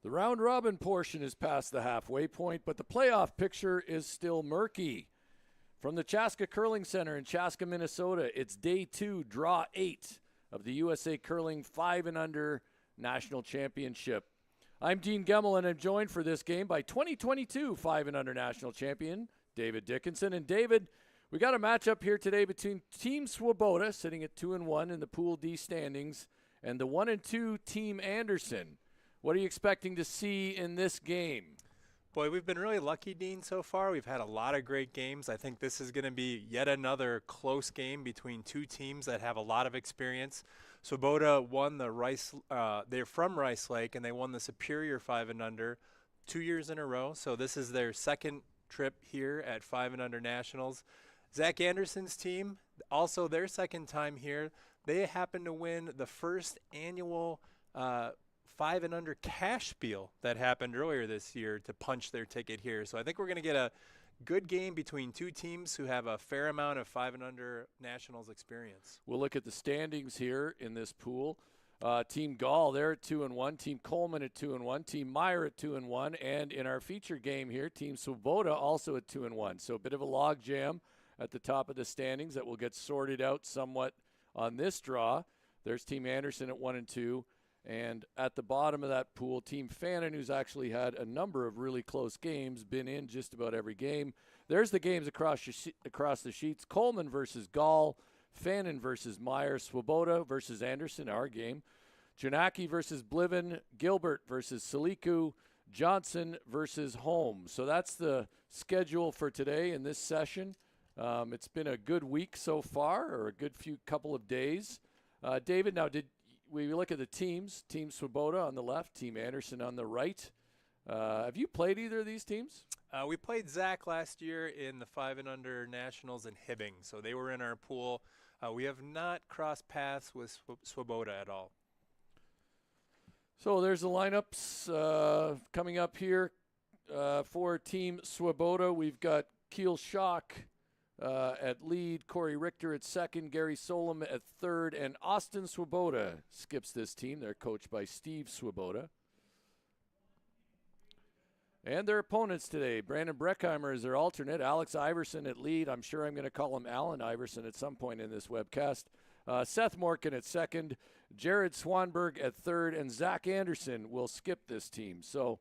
The round robin portion is past the halfway point, but the playoff picture is still murky. From the Chaska Curling Center in Chaska, Minnesota, it's day 2, draw 8 of the USA Curling 5 and Under National Championship. I'm Dean Gemmel, and I'm joined for this game by 2022 5 and Under National Champion David Dickinson. And David, we got a matchup here today between Team Swoboda, sitting at 2-1 in the Pool D standings, and the 1-2 Team Anderson. What are you expecting to see in this game? Boy, we've been really lucky, Dean, so far. We've had a lot of great games. I think this is going to be yet another close game between two teams that have a lot of experience. Swoboda won the they're from Rice Lake, and they won the Superior 5 and Under 2 years in a row. So this is their second trip here at 5 and Under Nationals. Zach Anderson's team, also their second time here. They happen to win the first annual 5 and Under cash spiel that happened earlier this year to punch their ticket here. So I think we're going to get a good game between two teams who have a fair amount of 5 and Under Nationals experience. We'll look at the standings here in this pool. Team Gall, they're at 2-1. Team Coleman at 2-1. Team Meyer at 2-1. And in our feature game here, Team Swoboda also at 2-1. So a bit of a log jam at the top of the standings that will get sorted out somewhat on this draw. There's Team Anderson at 1-2. And at the bottom of that pool, Team Fannin, who's actually had a number of really close games, been in just about every game. There's the games across the sheets. Coleman versus Gall, Fannin versus Meyer, Swoboda versus Anderson, our game. Janaki versus Bliven, Gilbert versus Saliku, Johnson versus Holmes. So that's the schedule for today in this session. It's been a good week so far, or a good couple of days. David, now we look at the teams, Team Swoboda on the left, Team Anderson on the right. Have you played either of these teams? We played Zach last year in the 5 and Under Nationals in Hibbing, so they were in our pool. We have not crossed paths with Swoboda at all. So there's the lineups coming up here for Team Swoboda. We've got Keel Schock at lead, Corey Richter at second, Gary Solom at third, and Austin Swoboda skips this team. They're coached by Steve Swoboda. And their opponents today, Brandon Breckheimer is their alternate, Alex Iverson at lead. I'm sure I'm going to call him Alan Iverson at some point in this webcast. Seth Morgan at second, Jared Swanberg at third, and Zach Anderson will skip this team. So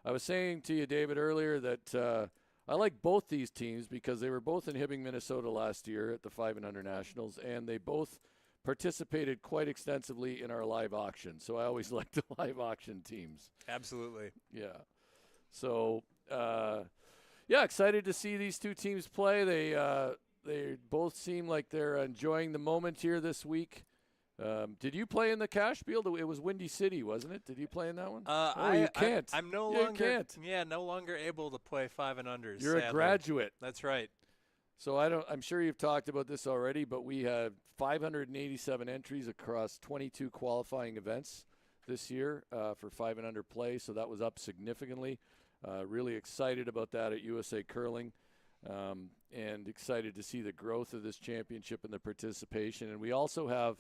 I was saying to you, David, earlier that I like both these teams because they were both in Hibbing, Minnesota last year at the 5 and Under Nationals, and they both participated quite extensively in our live auction. So I always like the live auction teams. Absolutely. Yeah. So, excited to see these two teams play. They both seem like they're enjoying the moment here this week. Did you play in the cash field? It was Windy City, wasn't it? Did you play in that one? You can't. I'm no longer able to play 5 and Unders. You're sadly. a graduate. That's right. So I'm sure you've talked about this already, but we have 587 entries across 22 qualifying events this year for 5 and Under play. So that was up significantly. Really excited about that at USA Curling. And excited to see the growth of this championship and the participation. And we also have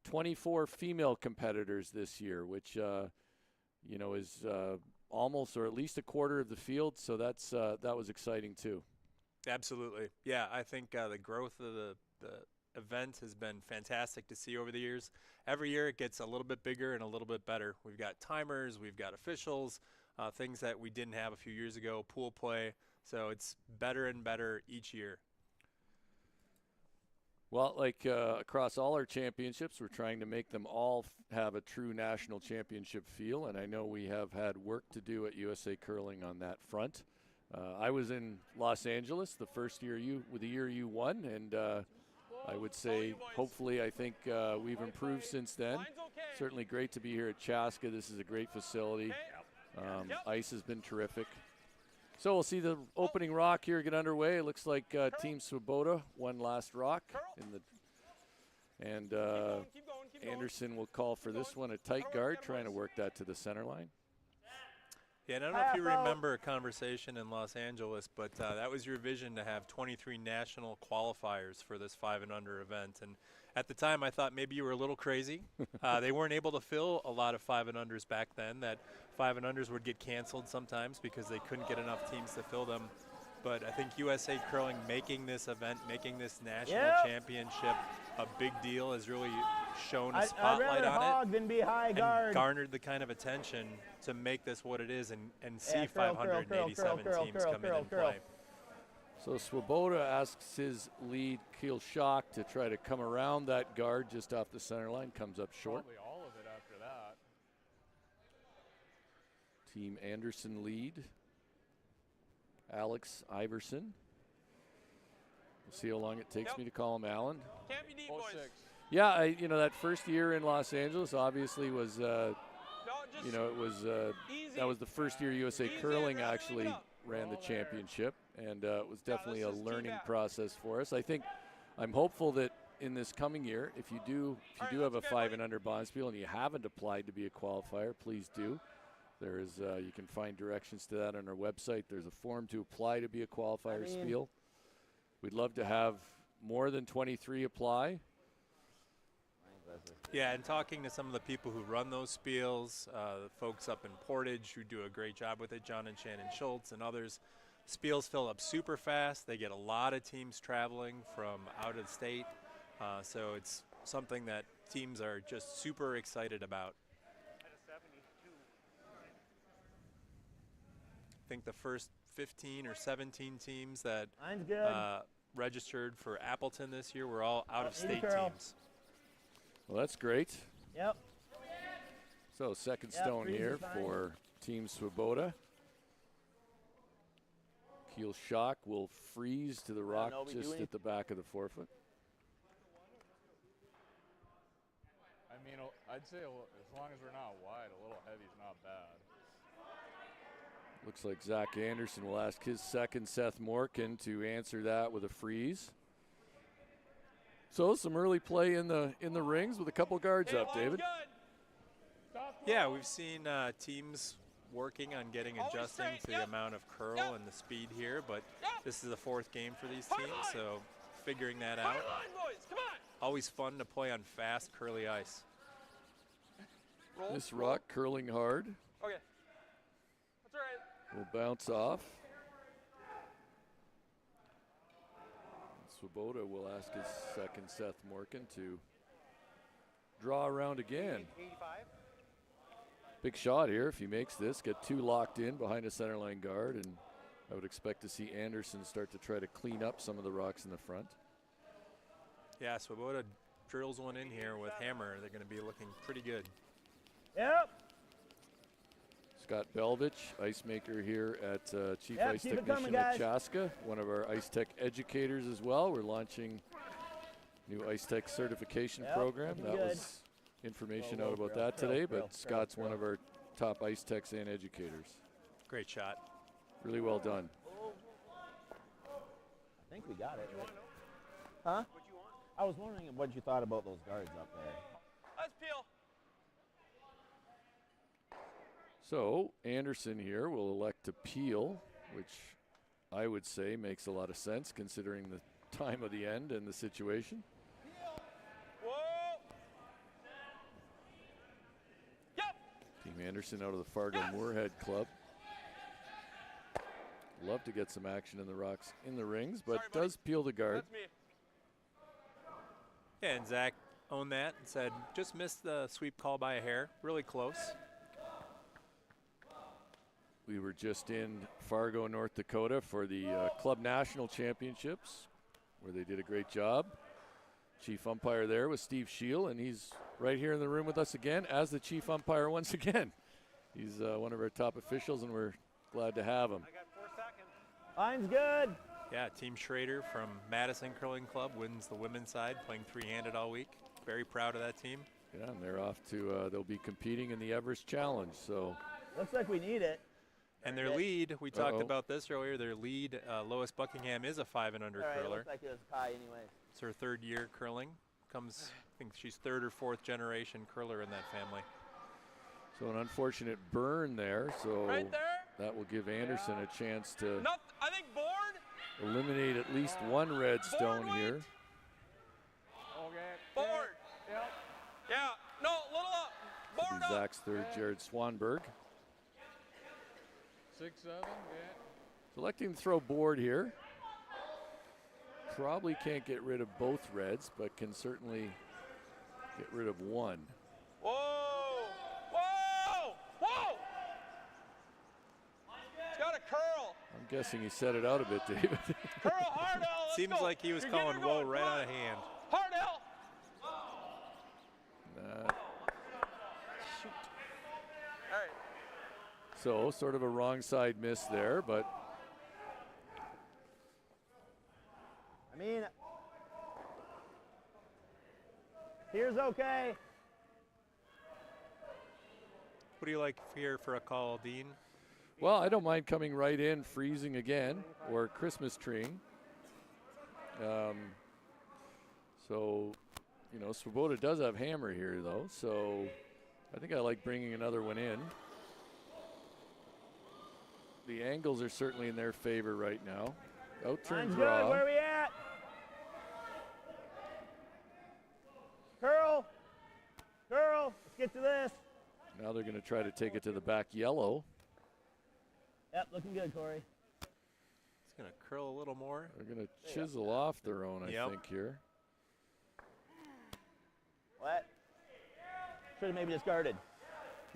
24 female competitors this year, which is almost or at least a quarter of the field. So that was exciting too. Absolutely, yeah. I think the growth of the event has been fantastic to see over the years. Every year it gets a little bit bigger and a little bit better. We've got timers, we've got officials, things that we didn't have a few years ago, pool play. So it's better and better each year. Well, across all our championships, we're trying to make them all have a true national championship feel, and I know we have had work to do at USA Curling on that front. I was in Los Angeles the year you won, and I would say hopefully I think we've improved since then. Certainly great to be here at Chaska. This is a great facility. Ice has been terrific. So we'll see the opening rock here get underway. It looks like Team Swoboda won last rock. Anderson will call for this one a tight guard, trying to work that to the center line. Yeah, and I don't know if you remember a conversation in Los Angeles, but that was your vision to have 23 national qualifiers for this 5 and Under event. And At the time, I thought maybe you were a little crazy. They weren't able to fill a lot of 5 and unders back then. That 5 and unders would get canceled sometimes because they couldn't get enough teams to fill them. But I think USA Curling making this event, making this national championship a big deal has really shown a spotlight on it than be high guard. and garnered the kind of attention to make this what it is and see 587 teams come in and play. So Swoboda asks his lead, Keel Shock, to try to come around that guard just off the center line. Comes up short. Probably all of it after that. Team Anderson lead. Alex Iverson. We'll see how long it takes me to call him Alan. Can't be deep, boys. 06. Yeah, that first year in Los Angeles obviously was, that was the first year USA Curling actually ran the championship, and it was definitely a learning process for us. I'm hopeful that in this coming year, if you do have a 5 and under Bonspiel and you haven't applied to be a qualifier, please do. There is you can find directions to that on our website. There's a form to apply to be a qualifier spiel. We'd love to have more than 23 apply. Yeah, and talking to some of the people who run those spiels, the folks up in Portage who do a great job with it, John and Shannon Schultz and others, spiels fill up super fast. They get a lot of teams traveling from out of state, so it's something that teams are just super excited about. I think the first 15 or 17 teams that registered for Appleton this year were all out-of-state teams. Well, that's great. Yep. So second stone here for Team Swoboda. Keel Shock will freeze to the rock just at the back of the forefoot. I mean, I'd say as long as we're not wide, a little heavy's not bad. Looks like Zach Anderson will ask his second, Seth Morkin, to answer that with a freeze. So some early play in the rings with a couple guards up, David. Yeah, we've seen teams working on adjusting to the amount of curl and the speed here, but this is the 4th game for these teams, so figuring that out. Always fun to play on fast, curly ice. This rock curling hard. Okay. That's all right. Will bounce off. Swoboda will ask his second, Seth Morkin, to draw around again. 85. Big shot here if he makes this. Get 2 locked in behind a center line guard, and I would expect to see Anderson start to try to clean up some of the rocks in the front. Yeah, Swoboda drills one in here with hammer. They're going to be looking pretty good. Yep. Scott Belvich, ice maker here at Chief Ice Technician at Chaska, one of our Ice Tech educators as well. We're launching new Ice Tech certification program. That was information out about that today, but Scott's one of our top Ice Techs and educators. Great shot. Really well done. I think we got it. Huh? I was wondering what you thought about those guards up there. Let's peel. So Anderson here will elect to peel, which I would say makes a lot of sense considering the time of the end and the situation. Whoa. Yep. Team Anderson out of the Fargo Moorhead Club. Love to get some action in the rocks in the rings, but does peel the guard. That's me. Yeah, and Zach owned that and said, just missed the sweep call by a hair. Really close. We were just in Fargo, North Dakota for the Club National Championships, where they did a great job. Chief umpire there was Steve Scheel, and he's right here in the room with us again as the chief umpire once again. He's one of our top officials, and we're glad to have him. I got 4 seconds. Line's good. Yeah, Team Schrader from Madison Curling Club wins the women's side, playing 3-handed all week. Very proud of that team. Yeah, and they're off to, they'll be competing in the Everest Challenge, so. Looks like we need it. And their lead, we talked about this earlier, their lead, Lois Buckingham, is a 5 and under curler. Looks like it was Kai anyways. It's her 3rd year curling. Comes, I think she's 3rd or 4th generation curler in that family. So an unfortunate burn there, so Right there. that will give Anderson a chance to I think board. eliminate at least one red stone here. Board. Zach's third, Jared Swanberg. 6-7, yeah. Selecting to throw board here. Probably can't get rid of both reds, but can certainly get rid of one. Whoa! Whoa! Whoa! It's got a curl. I'm guessing he set it out a bit, David. Curl hard, Al. Let's Seems go. like he was You're getting calling her whoa going. right Come out on. of hand. Hard, Al. Shoot. All right. So sort of a wrong side miss there, but I mean, here's okay. What do you like here for a call, Dean? well, I don't mind coming right in, freezing again, or Christmas treeing. So, you know, Swoboda does have hammer here, though, so I think I like bringing another one in. The angles are certainly in their favor right now. Out-turn Mine's draw. good. Where are we at? Curl. Curl. Let's get to this. Now they're going to try to take it to the back yellow. Yep, looking good, Corey. It's going to curl a little more. They're going to chisel off their own, I Yep. think, here. What? Should have maybe discarded.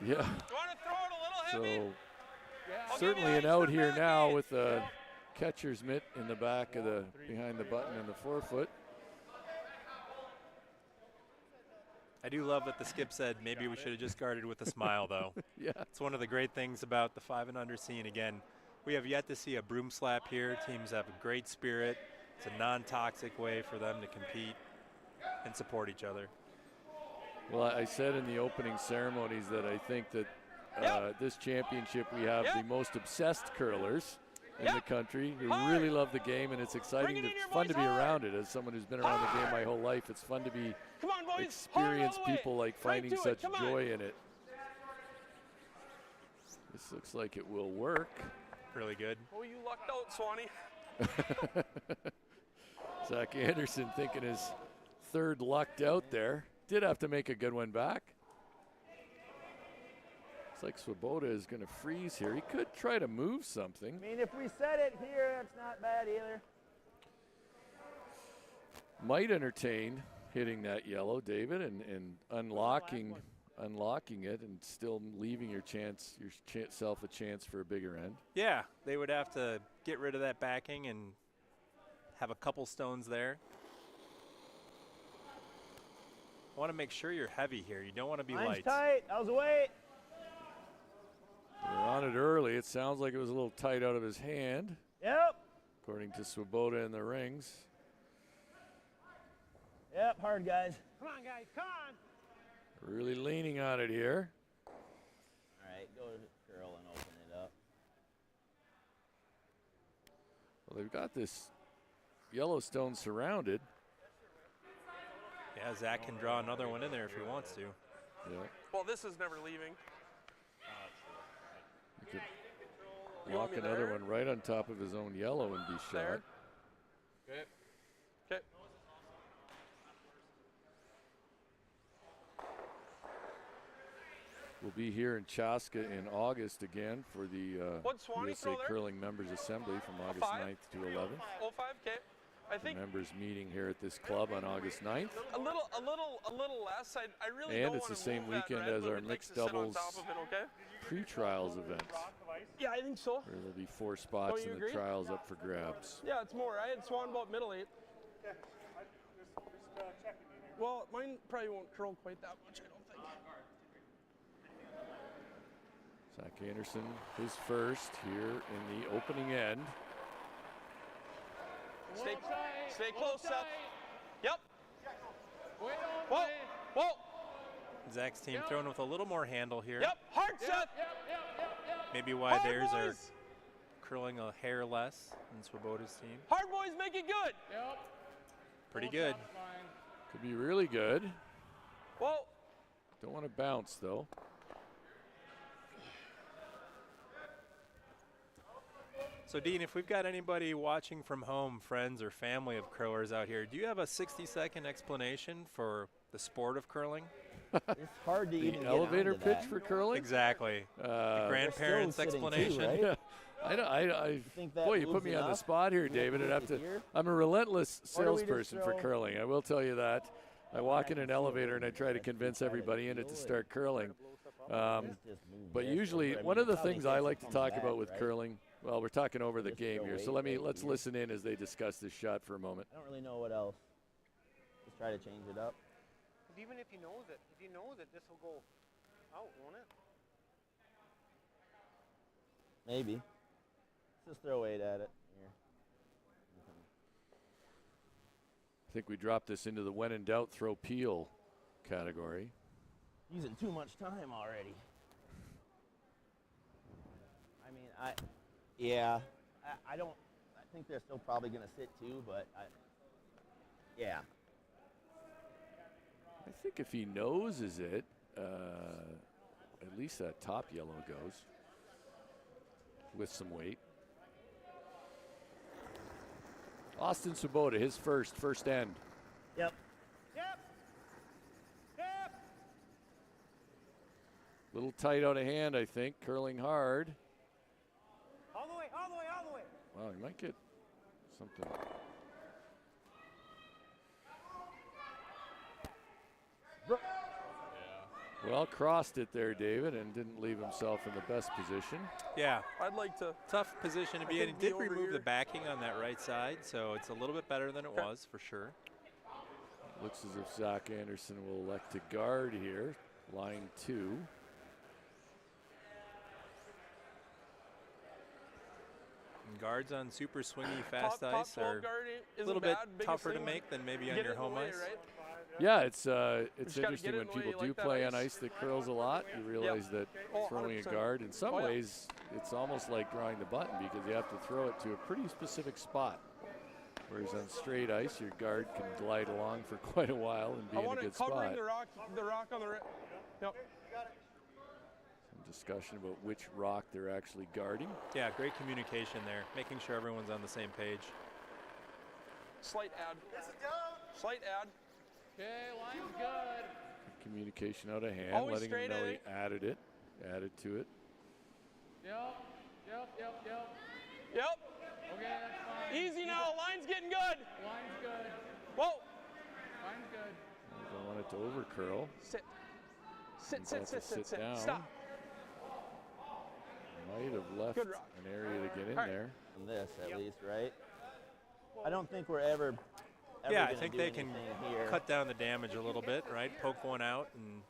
Yeah. You want to throw it a little heavy? So I'll give certainly you an ice out for here back now in. with a catcher's mitt in the back of the, behind the button and the forefoot. I do love that the skip said maybe we should have just guarded with a smile, though. Yeah. It's one of the great things about the 5 and under scene. Again, we have yet to see a broom slap here. Teams have a great spirit. It's a non-toxic way for them to compete and support each other. Well, I said in the opening ceremonies that I think that this championship we have the most obsessed curlers in the country who Hard. really love the game, and it's exciting. Bring it in, It's your fun to boys, be hard. around it. As someone who's been around the game my whole life, it's fun to be Come on, boys. Hard all experienced the way. people like Right finding to it. such Come on. joy in it. This looks like it will work. Really good. Oh, you lucked out, Swanee. Zach Anderson thinking his third lucked out there. Did have to make a good one back. Looks like Swoboda is going to freeze here. He could try to move something. I mean, if we set it here, that's not bad either. Might entertain hitting that yellow, David, and unlocking it and still leaving yourself a chance for a bigger end. Yeah, they would have to get rid of that backing and have a couple stones there. I want to make sure you're heavy here. You don't want to be Mine's light. tight. How's the weight? They're on it early. It sounds like it was a little tight out of his hand, Yep. according to Swoboda in the rings. Yep, hard, guys. Come on, guys. Come on. Really leaning on it here. All right, go to curl and open it up. Well, they've got this Yellowstone surrounded. Yeah, Zach can draw another one in there if he wants to. Yeah. Well, this is never leaving. He could You want lock me another there? one right on top of his own yellow and be shot. There. Okay. Okay. We'll be here in Chaska in August again for the What'd Swanee USA throw there? Curling Members Assembly from August 5? 9th to 11th. 05, okay. I think Members meeting here at this club on August 9th. a little less. I really And don't it's wanna the same move that weekend red, as but our we'd like mixed to sit on doubles top of it, okay? Pre-trials events. Yeah, I think so. Where there'll be 4 spots you in the agree? trials up for grabs. Yeah, it's more. I had Swan about middle 8. Well, mine probably won't curl quite that much, I don't think. Zach Anderson, his first here in the opening end. Stay close, Seth. Yep. Wait on Whoa. me. Whoa. Zach's team throwing with a little more handle here. Yep. Hard, Seth. Maybe why Hard, theirs are boys. curling a hair less than Swoboda's team. Hard, boys. Make it good. Yep. Pretty Full good. shot's fine. Could be really good. Whoa. Don't want to bounce though. So, Dean, if we've got anybody watching from home, friends or family of curlers out here, do you have a 60-second explanation for the sport of curling? It's hard to The even elevator get pitch onto for that. curling. Exactly. The grandparents' sitting too, explanation. right? Yeah. I think that boy, you put moves me on the enough spot here, to make David. it I'd have to. here? I'm a relentless Or do we just salesperson for throw- curling. I will tell you that. I walk in can an see it elevator and I moving. try to That's convince too tight a everybody in it to deal, start curling. It's just moving But this usually, over. I one mean, of the that's how they things get I it like to come talk back, about with right? curling. Well, we're talking over the Just game throw here, so weight right let's here. listen in as they discuss this shot for a moment. I don't really know what else. Just try to change it up. But even if he knows it, this will go out, won't it? Maybe. Let's just throw weight at it. Here. I think we dropped this into the when in doubt, throw peel category. Using too much time already. I mean, I don't. I think they're still probably going to sit too, but yeah. I think if he noses it, at least that top yellow goes with some weight. Austin Swoboda, his first end. Yep. Little tight out of hand, I think. Curling hard. All the way. Wow, he might get something. Well, crossed it there, David, and didn't leave himself in the best position. Yeah, I'd like to. tough position to be in. He think did be over remove the here. backing on that right side, so it's a little bit better than it was for sure. Looks as if Zach Anderson will elect to guard here. Line 2. And guards on super swingy fast top ice 12 are guard a isn't little bit bad. Biggest tougher to thing, make than maybe on get your it in the home way, ice. right? Yeah, it's gotta interesting get it when in the way. people You do like that play on ice? ice that curls a lot. You realize that Oh, throwing a 100%. guard, in some Oh, yeah. ways, it's almost like drawing the button because you have to throw it to a pretty specific spot. Whereas on straight ice, your guard can glide along for quite a while and be I in a want good it covering spot. the rock on the right. Yep. Some discussion about which rock they're actually guarding. Yeah, great communication there, making sure everyone's on the same page. Slight add. Slight add. Okay, line's good. Communication out of hand, Always letting him straight know he edge. added to it. Yep. Yep. Okay, that's fine. Easy now. Line's getting good. Line's good. Whoa. Line's good. I don't want it to over curl. Sit. He's got to sit down. Stop. Might have left Good rock. an area to get in All right. there. On this at least, right? I don't think we're ever Yeah, I gonna think do they can anything here. cut down the damage a little bit, right? Poke one out and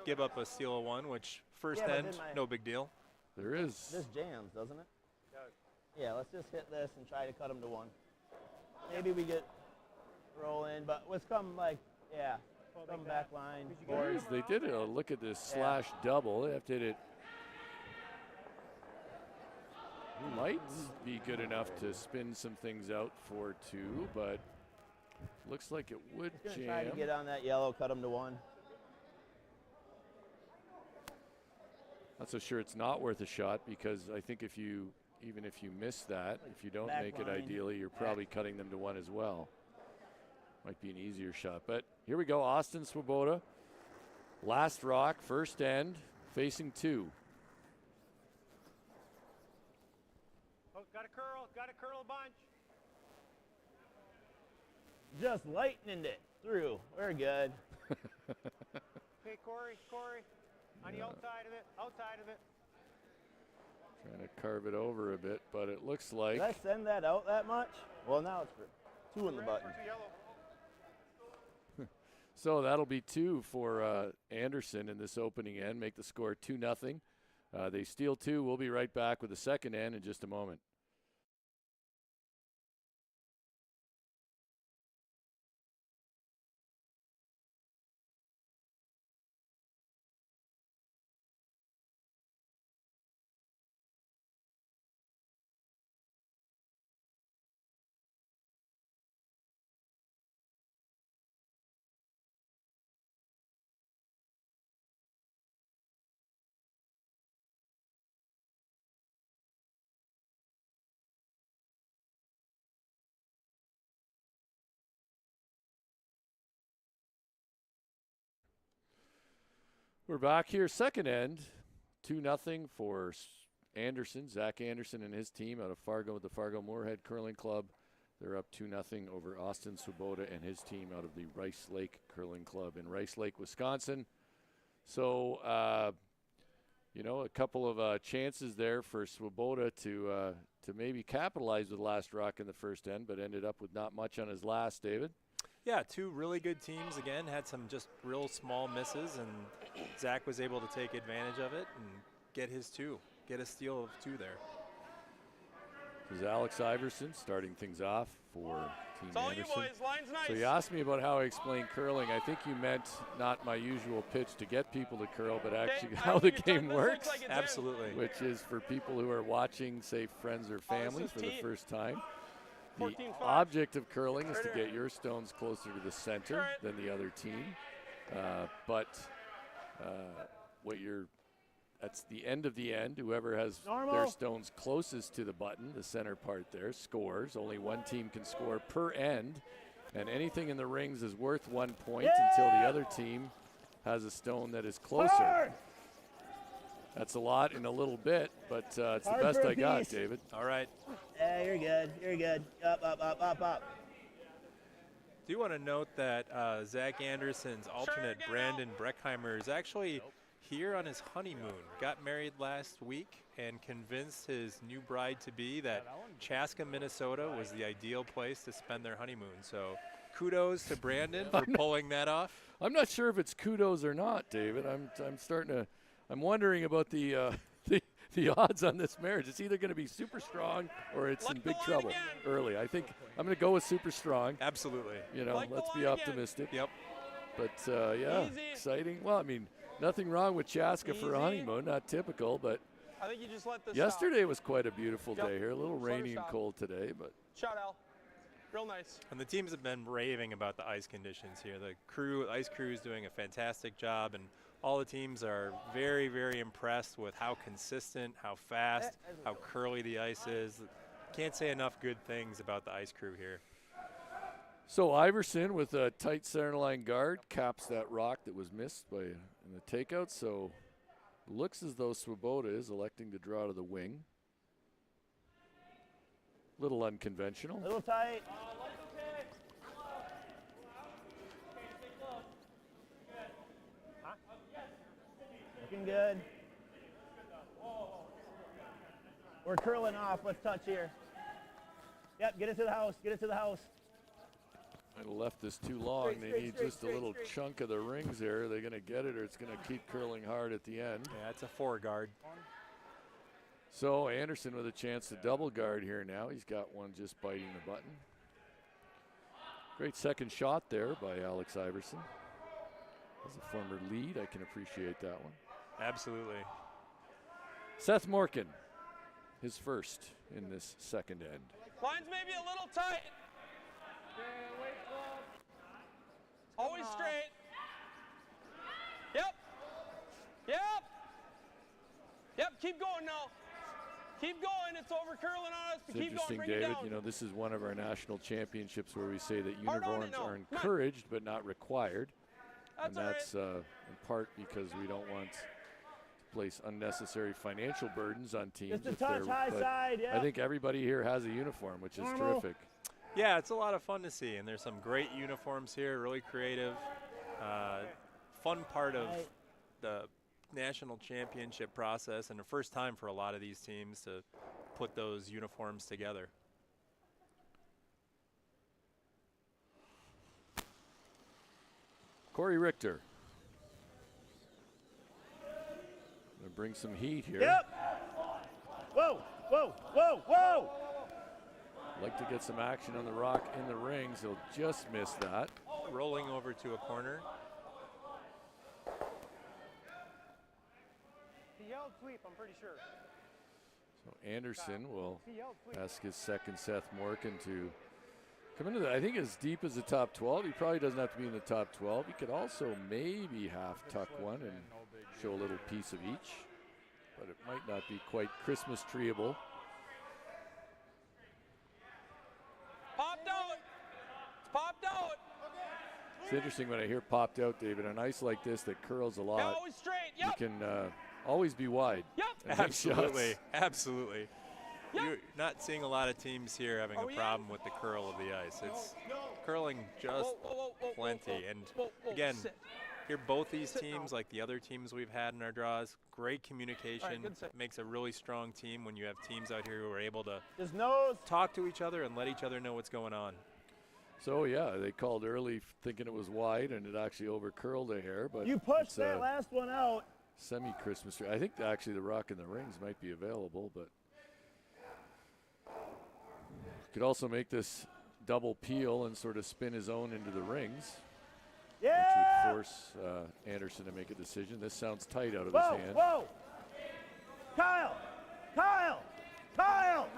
give up a steal of one, which first Yeah, but end, then no big deal. There is. This jams, doesn't it? Yeah, let's just hit this and try to cut them to one. Maybe we get rolling, but let's come come back line. There forward. is. They did a look at this Yeah. slash double. They have to hit it. Might be good enough to spin some things out for 2, but looks like it would Just gonna try to jam. get on that yellow, cut them to one. Not so sure it's not worth a shot because I think even if you miss that, if you don't Back make it line. ideally, you're probably cutting them to 1 as well. Might be an easier shot. But here we go, Austin Swoboda. Last rock, first end, facing 2. Oh, got a curl a bunch. Just lightning it through. We're good. Okay, Corey, on the outside of it. Trying to carve it over a bit, but it looks like Did I send that out that much? Well, now it's for 2 in the button. so. That'll be 2 for Anderson in this opening end. Make the score 2-0. They steal 2. We'll be right back with the second end in just a moment. We're back here, second end, 2-0 for Anderson, Zach Anderson and his team out of Fargo with the Fargo Moorhead Curling Club. They're up 2-0 over Austin Swoboda and his team out of the Rice Lake Curling Club in Rice Lake, Wisconsin. So, a couple of chances there for Swoboda to maybe capitalize with last rock in the first end, but ended up with not much on his last, David. Yeah, two really good teams. Again, had some just real small misses, and Zach was able to take advantage of it and get his two, get a steal of two there. This is Alex Iverson starting things off for Team It's all you Anderson. boys. Line's nice. So you asked me about how I explain curling. I think you meant not my usual pitch to get people to curl, but actually I how think the your tuck- game this works. looks like it's in. Absolutely. Which is for people who are watching, say, friends or family is for the team. first time. The 14-5. object of curling is to Right here. get your stones closer to the center Alright. than the other team. That's the end of the end. Whoever has their Normal. stones closest to the button, the center part there, scores. Only one team can score per end. And anything in the rings is worth 1 point until the other team has a stone that is closer. Hard. That's a lot in a little bit, but it's the Hard best for a I got, piece. David. All right. Yeah, you're good. You're good. Up, up, up, up, up. Do want to note that Zach Anderson's alternate, again, Brandon Breckheimer, is actually here on his honeymoon. Got married last week and convinced his new bride-to-be that Chaska, Minnesota was the ideal place to spend their honeymoon. So kudos to Brandon for pulling that off. I'm not sure if it's kudos or not, David. I'm wondering about the the odds on this marriage. It's either going to be super strong or it's Like in the big line trouble again. early. I think I'm going to go with super strong. Absolutely. Like the Let's be line again. optimistic. Yep. But yeah, Easy. exciting. Well, I mean, nothing wrong with Chaska for a Easy. honeymoon. Not typical, but I think you just let this yesterday was quite a beautiful Yep. day here. A little Just let her rainy and stop. cold today, but Shot, Al. Real nice. And the teams have been raving about the ice conditions here. The ice crew is doing a fantastic job, and all the teams are very, very impressed with how consistent, how fast, how curly the ice is. Can't say enough good things about the ice crew here. so Iverson with a tight centerline guard caps that rock that was missed in the takeout. So looks as though Swoboda is electing to draw to the wing. Little unconventional. Little tight. Looking good. We're curling off. Let's touch here. Yep, get it to the house. Get it to the house. Might have left this too long. Straight, They straight, need straight, just a straight, little straight. chunk of the rings there. Are they going to get it, or it's going to keep curling hard at the end? Yeah, it's a 4-guard. So Anderson with a chance to double guard here now. He's got one just biting the button. Great second shot there by Alex Iverson. As a former lead, I can appreciate that one. Absolutely. Seth Morkin, his first in this second end. Line's maybe a little tight. Always straight. Yep. Yep. Yep. Keep going now. Keep going. It's over curling on us. It's Keep going. interesting, Bring it David. down. You know, this is one of our national championships where we say that Hard on it uniforms now. are Come on. encouraged but not required. That's And that's in part because we don't want to place unnecessary financial burdens on teams. Just a if touch they're- high but side. Yeah. I think everybody here has a uniform, which is Normal. terrific. Yeah, it's a lot of fun to see, and there's some great uniforms here, really creative. Fun part of Right. the national championship process, and the first time for a lot of these teams to put those uniforms together. Corey Richter. Gonna bring some heat here. Yep. Whoa, whoa, whoa, whoa. Like to get some action on the rock in the rings. He'll just miss that. Rolling over to a corner. He yelled sweep, I'm pretty sure. So Anderson will He yelled sweep. ask his second Seth Morkin to come into the, I think as deep as the top 12. He probably doesn't have to be in the top 12. He could also maybe half tuck one and show a little piece of each, but it might not be quite Christmas treeable. Popped out. It's popped out. It's interesting when I hear popped out, David, on ice like this that curls a lot. Always straight. You Yep. can always be wide. Yep. and make Absolutely, shots. absolutely. Yep. You're not seeing a lot of teams here having Are a we in? problem with the curl of the ice. It's curling just Whoa, whoa, whoa, whoa, plenty. whoa, And whoa, whoa, again, sit. here both these Sit teams, now. like the other teams we've had in our draws, great communication. good sit. Makes a really strong team when you have teams out here who are able to Just nose. talk to each other and let each other know what's going on. So yeah, they called early thinking it was wide, and it actually over curled a hair. But You pushed it's that a last one out. semi-Christmas tree. I think actually the Rock in the Rings might be available, but could also make this double peel and sort of spin his own into the rings, which Yeah. would force Anderson to make a decision. This sounds tight out of Whoa, his hand. whoa. Kyle. Kyle. Kyle.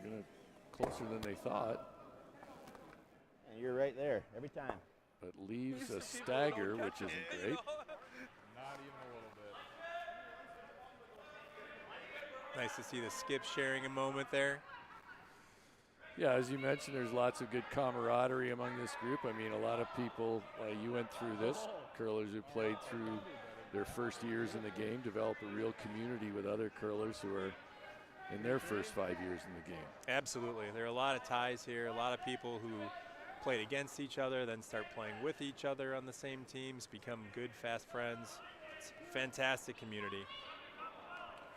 Gonna closer than they thought, And you're right there every time. but leaves a stagger, which isn't great. Not even a little bit. Nice to see the skip sharing a moment there. Yeah, as you mentioned, there's lots of good camaraderie among this group. I mean, a lot of people, you went through this, curlers who played through their first years in the game, develop a real community with other curlers who are in their first 5 years in the game. Absolutely. There are a lot of ties here, a lot of people who played against each other, then start playing with each other on the same teams, become good, fast friends. It's a fantastic community.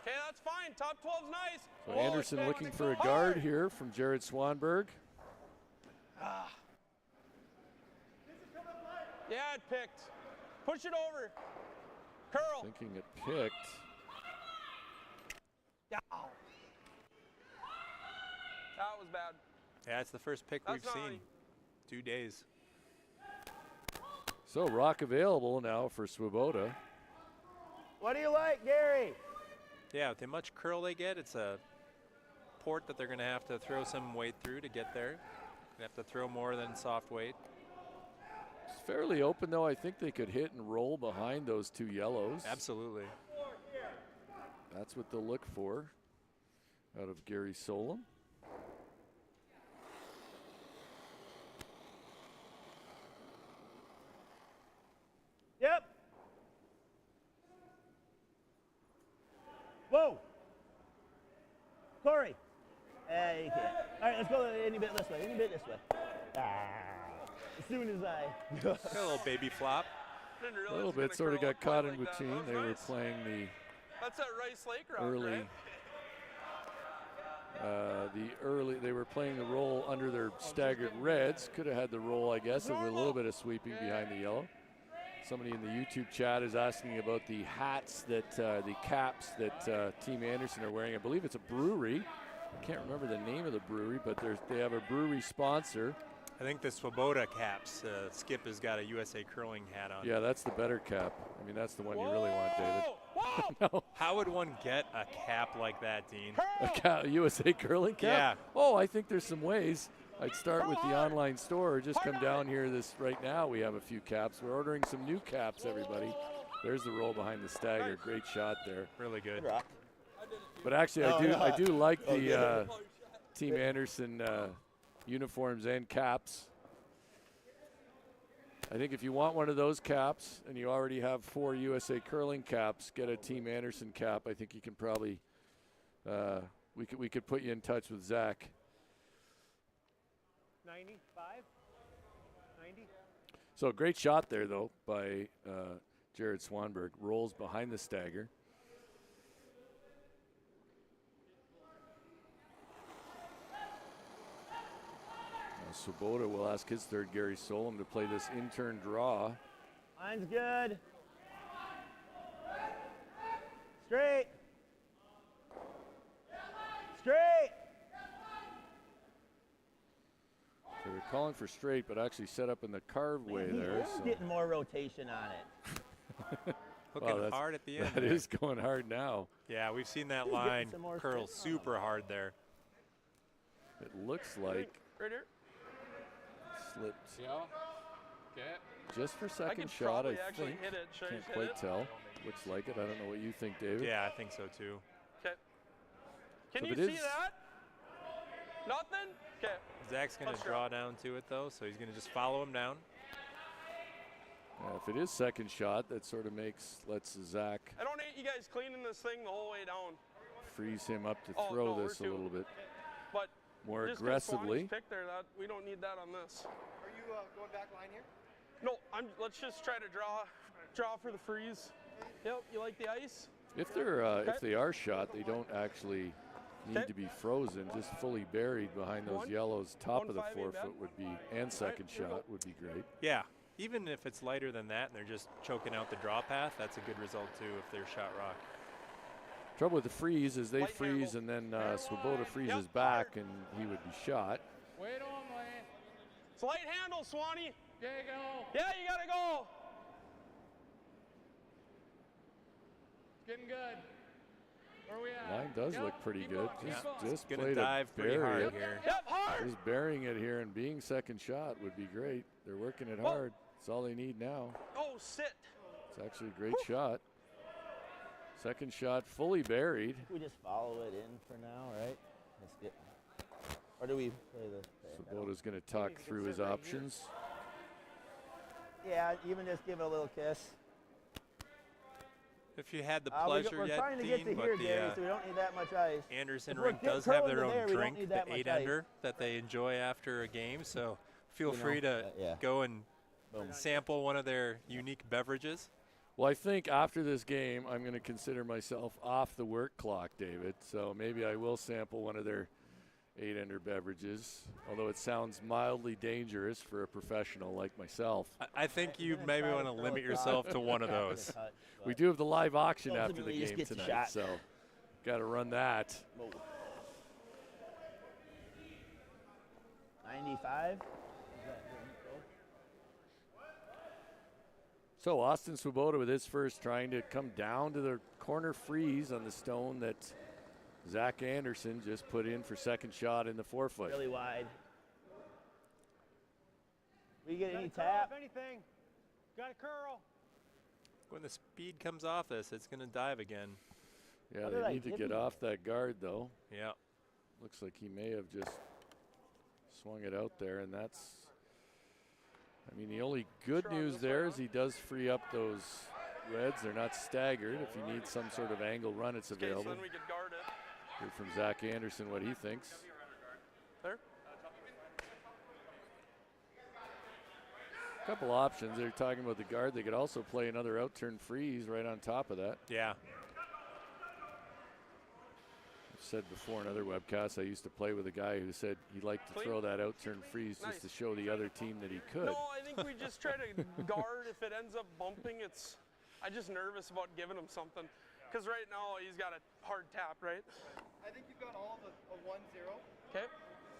Okay, that's fine. Top 12's nice. So Oh, Anderson stay looking with it. for a Hard. guard here from Jared Swanberg. Yeah, it picked. Push it over. Curl. Thinking it picked. Yeah. That was bad. Yeah, it's the first pick That's we've not seen. 2 days. So Rock available now for Swoboda. What do you like, Gary? Yeah, with the much curl they get, it's a port that they're going to have to throw some weight through to get there. They have to throw more than soft weight. It's fairly open, though. I think they could hit and roll behind those two yellows. Absolutely. That's what they'll look for out of Gary Solom. Yep. Whoa. Corey. You can't. All right, let's go any bit this way. Any bit this way. As soon as I. Got a little baby flop. Didn't realize A little it was bit gonna sort of curl got up quite caught in like that. between. That They was were nice. playing That's that Rice Lake route, early. right? They were playing the roll under their staggered reds. Could have had the roll, I guess, with a little bit of sweeping behind the yellow. Somebody in the YouTube chat is asking about the hats that, the caps that Team Anderson are wearing. I believe it's a brewery. I can't remember the name of the brewery, but they have a brewery sponsor. I think the Swoboda caps. Skip has got a USA curling hat on. Yeah, that's the better cap. I mean, that's the one you really want, David. Whoa! No, How would one get a cap like that, Dean? a USA curling cap? Yeah. Oh, I think there's some ways. I'd start with the online store or just come down here right now. We have a few caps. We're ordering some new caps, everybody. There's the roll behind the stagger. Great shot there. Really good. Good rock. But actually, I do like the Team Anderson uniforms and caps. I think if you want one of those caps and you already have 4 USA curling caps, get a Team Anderson cap. I think you can probably we could put you in touch with Zach. 95? 90? So great shot there though by Jared Swanberg. Rolls behind the stagger. Swoboda will ask his third, Gary Solom, to play this in-turn draw. Mine's good. Straight. Straight. So they're calling for straight, but actually set up in the carve way He there. is So getting more rotation on it. Looking that's- hard at the end. that there. is going hard now. Yeah, we've seen that He's getting line some more curl spin on super hard there. It looks like Right here. slipped Yeah. Okay. just for I second could shot, probably I actually think. hit it. Should I Can't just hit quite it? tell. Looks like it. I don't know what you think, David. Yeah, I think so too. Okay. Can So you if it see is- that? Nothing? Okay. Zach's going Let's to draw down to it, though, so he's going to just follow him down. If it is second shot, that sort of lets Zach I don't hate you guys cleaning this thing the whole way down. freeze him up to Oh, throw no, this a we're too. little bit But more just 'cause aggressively. Swanee's picked there, that we don't need that on this. Are you going back line here? No, let's just try to draw for the freeze. Yep, you like the ice? If they are shot, they don't actually need Okay. to be frozen. Just fully buried behind those One. yellows. Top of the 1-5 ain't bad. 4-foot would be, and second here we go. shot would be great. Yeah, even if it's lighter than that and they're just choking out the draw path, that's a good result, too, if they're shot rock. Trouble with the freeze is they Light freeze handle. and then Swoboda freezes Yep, back hard. and he would be shot. Wait on, Lane. It's light handle, Swanee. There you go. Yeah, you gotta go. It's getting good. Where we at? Line does Yep, look pretty keep good. going, keep going. Just Going play to to dive pretty bury hard it. here. Yep, hard. Just burying it here and being second shot would be great. They're working it Whoa. hard. That's all they need now. Oh, sit. It's actually a great shot. Second shot fully buried. We just follow it in for now, right? Let's get. Or do we play the? Swoboda's going to talk through his options. Yeah, even just give it a little kiss. If you had the We're pleasure yet, trying to get to Dean, here, but Gary, the so we don't need that much ice. Anderson If we're rink get does have curled their to own there, we don't drink, need the that much 8-ender, that they enjoy after a game. So feel You know, free to yeah. go and Boom. sample one of their unique beverages. Well, I think after this game, I'm going to consider myself off the work clock, David. So maybe I will sample one of their 8-ender beverages, although it sounds mildly dangerous for a professional like myself. I think you Gonna maybe try to want to throw limit it yourself back. to one of Back in the those. cut, We but- do have the live auction after the Ultimately, he just game gets a tonight, shot. so got to run that. Whoa. 95. So Austin Swoboda with his first trying to come down to the corner freeze on the stone that Zach Anderson just put in for second shot in the 4-foot. Really wide. We get any Got a curl, tap? if anything. Got a curl. When the speed comes off this, it's going to dive again. Yeah, How did they I need to hit get him? off that guard though. Yeah. Looks like he may have just swung it out there, and that's, I mean, the only good Strong news this way, there huh? is he does free up those reds. They're not staggered. If you need some sort of angle run, it's Okay, so available. then we could guard it. Hear from Zach Anderson what he thinks. There. Couple options. They're talking about the guard. They could also play another out-turn freeze right on top of that. Yeah. I've said before in other webcasts, I used to play with a guy who said he liked to Clean. throw that out-turn freeze Nice. just to show the other team that he could. No, I think we just try to guard. If it ends up bumping, I'm just nervous about giving him something. Because right now he's got a hard tap, right? I think you've got all of a 1-0. Okay.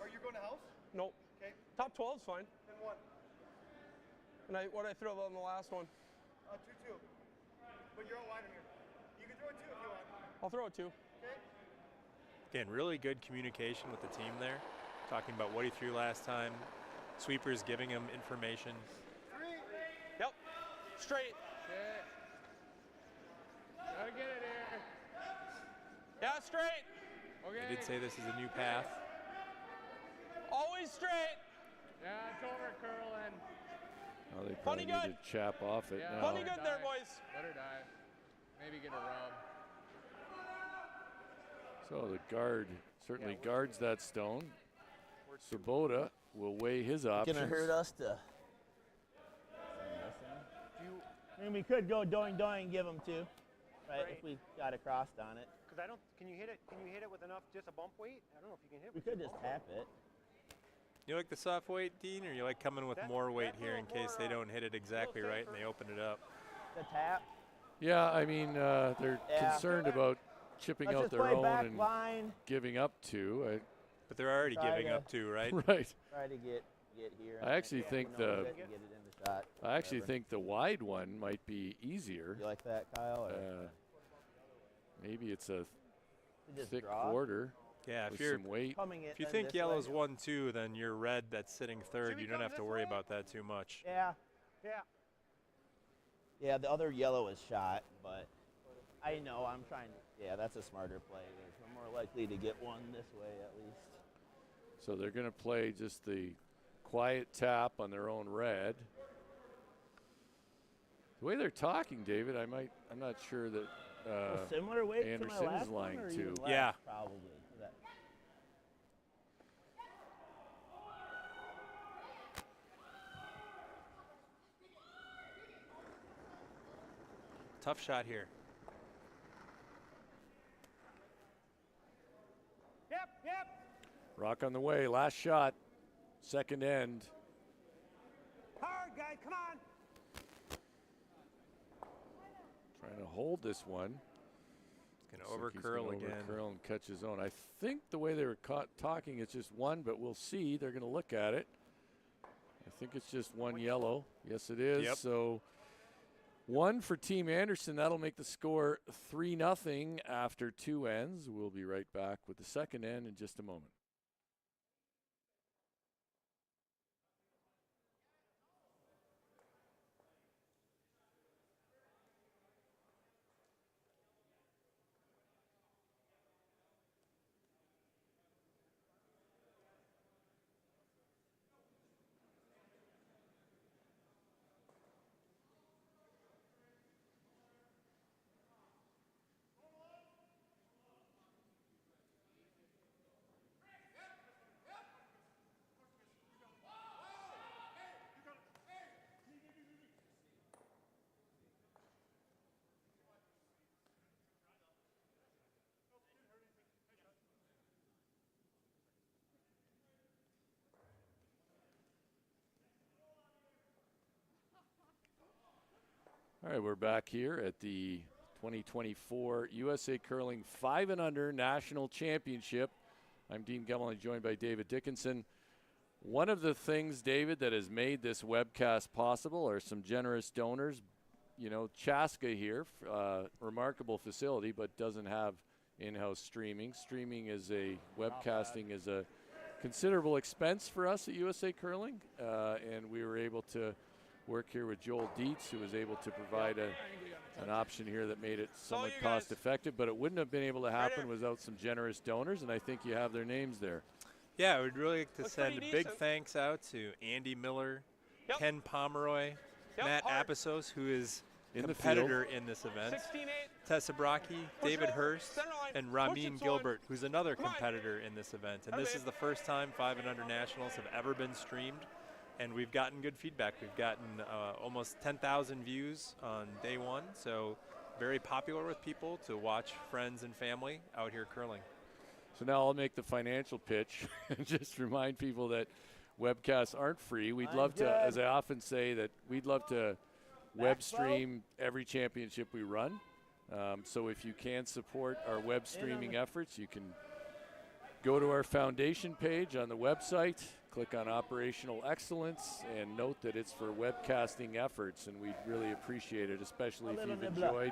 Are you going to house? Nope. Okay. Top 12's fine. Then one. And what I threw on the last one? 2-2. But you're outlining here. You can throw it 2 if you want. I'll throw it 2. Okay. Again, really good communication with the team there. Talking about what he threw last time. Sweepers giving him information. 3. Yep. Straight. Shit. Gotta get it here. Yeah, straight. Okay. I did say this is a new path. Always straight. Yeah, it's over, curling. Oh, they probably Funny need to chap off it Yeah. now. Funny good there, boys. Let her dive. Maybe get a rub. So the guard certainly guards that stone. Swoboda will weigh his options. Gonna hurt us to. I mean, we could go doing and give them 2, right? Right. If we got a cross on it, Because I don't. Can you hit it? Can you hit it with enough just a bump weight? I don't know if you can hit. we with could just just bump tap it. You like the soft weight, Dean, or you like coming with That- more weight that here in little case more, they don't hit it exactly little right and they safer. open it up? The tap. Yeah, I mean, they're Yeah. concerned about chipping Let's out just their play own back and line. giving up 2. But they're already Try giving to- up 2, right? Right. Try to get here. I actually think you know, the- get it in the shot. I actually whatever. think the wide one might be easier. You like that, Kyle? Or Maybe it's a you just thick draw? quarter Yeah, with if you're some weight. Coming in if you then think this way. yellow's 1-2, then you're red that's sitting third. Should we You don't come have to this worry way? about that too much. Yeah. Yeah. Yeah, the other yellow is shot, but I know I'm trying to. Yeah, that's a smarter play. We're more likely to get one this way at least. So they're going to play just the quiet tap on their own red. The way they're talking, David, I'm not sure that similar weight Anderson's to my last line one, or too. even less, Yeah. probably. That- Tough shot here. Yep, yep. Rock on the way. Last shot. Second end. Hard, guy, come on. Trying to hold this one. Going to Looks like he's overcurl gonna again. Overcurl and catch his own. I think the way they were talking, it's just one, but we'll see. They're going to look at it. I think it's just one yellow. Yes, it is. Yep. So one for Team Anderson. That'll make the score 3-0 after 2 ends. We'll be right back with the second end in just a moment. All right, we're back here at the 2024 USA Curling 5 and Under National Championship. I'm Dean Gemmelin, joined by David Dickinson. One of the things, David, that has made this webcast possible are some generous donors. You know, Chaska here, remarkable facility, but doesn't have in-house streaming. Streaming is webcasting is a considerable expense for us at USA Curling, and we were able to work here with Joel Dietz, who was able to provide an option here that made it somewhat cost effective, but it wouldn't have been able to happen without some generous donors, and I think you have their names there. Yeah, I would really like to Looks send a pretty big decent. thanks out to Andy Miller, Yep. Ken Pomeroy, Yep, Matt hard. Apisos, who is In the competitor in this event, 16-8. Tessa Brockie, David it over, Hurst, center line, and push Ramin it, son. Gilbert, who's another Come on. competitor in this event. And Come this in. is the first time 5 and Under Nationals have ever been streamed, and we've gotten good feedback. We've gotten almost 10,000 views on day one, so very popular with people to watch friends and family out here curling. So now I'll make the financial pitch and just remind people that webcasts aren't free. We'd I'm love to, good. as I often say, that we'd love to web Backflow. stream every championship we run. So if you can support our web streaming efforts, you can go to our foundation page on the website, click on Operational Excellence, and note that it's for webcasting efforts, and we'd really appreciate it, especially if you've enjoyed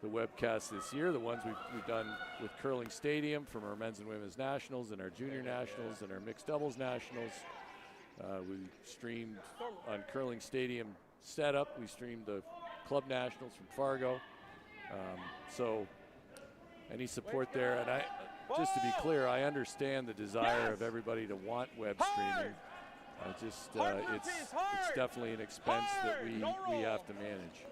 the webcast this year, the ones we've done with Curling Stadium from our men's and women's nationals and our junior nationals and our mixed doubles nationals. We streamed on Curling Stadium setup. We streamed the club nationals from Fargo. So any support there, and just to be clear, I understand the desire of everybody to want web streaming. It's definitely an expense that we have to manage.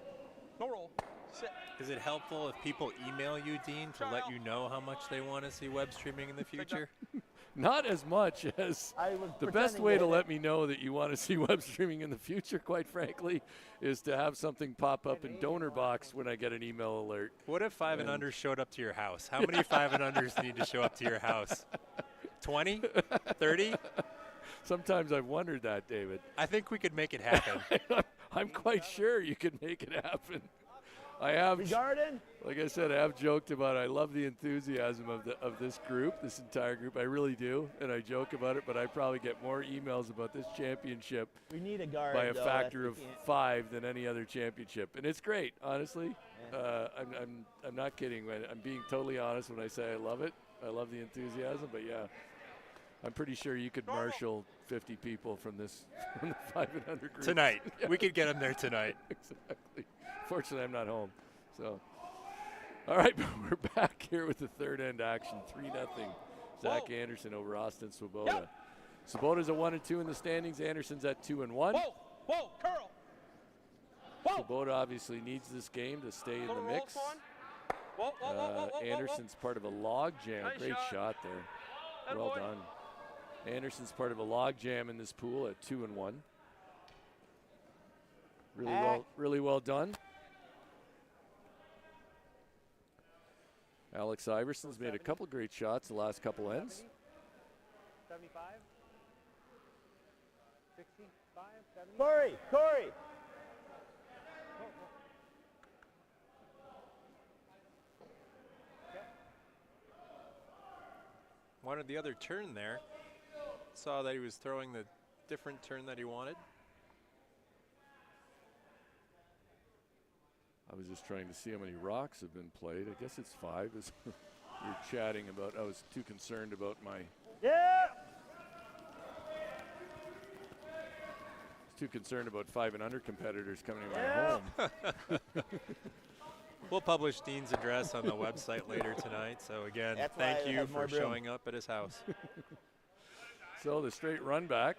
No roll. Sit. Is it helpful if people email you, Dean, to let you know how much they want to see web streaming in the future? Not as much as I was the best pretending way to to hit let it. me know that you want to see web streaming in the future, quite frankly, is to have something pop up in donor box when I get an email alert. What if 5 and And- Unders showed up to your house? How many 5 and Unders need to show up to your house? 20? 30? Sometimes I've wondered that, David. I think we could make it happen. I'm quite sure you could make it happen. I have, Garden? like I said, I have joked about it. I love the enthusiasm of this group, this entire group. I really do, and I joke about it, but I probably get more emails about this championship We need a guard. by a though, factor that's- of we can't- 5 than any other championship, and it's great, honestly. I'm not kidding. I'm being totally honest when I say I love it. I love the enthusiasm, but yeah, I'm pretty sure you could marshal 50 people from the 5 and Under group Tonight. We could get them there tonight. Exactly. Fortunately, I'm not home. So, all right, we're back here with the third end action. 3-0 Zach Anderson over Austin Swoboda. Swoboda's at 1-2 in the standings. Anderson's at 2-1. Whoa, curl. Whoa. Swoboda obviously needs this game to stay in the Little mix. roll, Swan. Whoa. Anderson's part of a log jam. Nice Great shot there. That Well boy. done. Anderson's part of a log jam in this pool at 2-1. Really well done. Alex Iverson's made a couple great shots the last couple ends. 75? 65? 70? Corey. Wanted the other turn there. Saw that he was throwing the different turn that he wanted. I was just trying to see how many rocks have been played. I guess it's 5. As you're chatting about, I was too concerned about my. Yeah. Too concerned about 5 and under competitors coming to my home. We'll publish Dean's address on the website later tonight. So again, That's why thank it you has more for room. showing up at his house. So the straight run back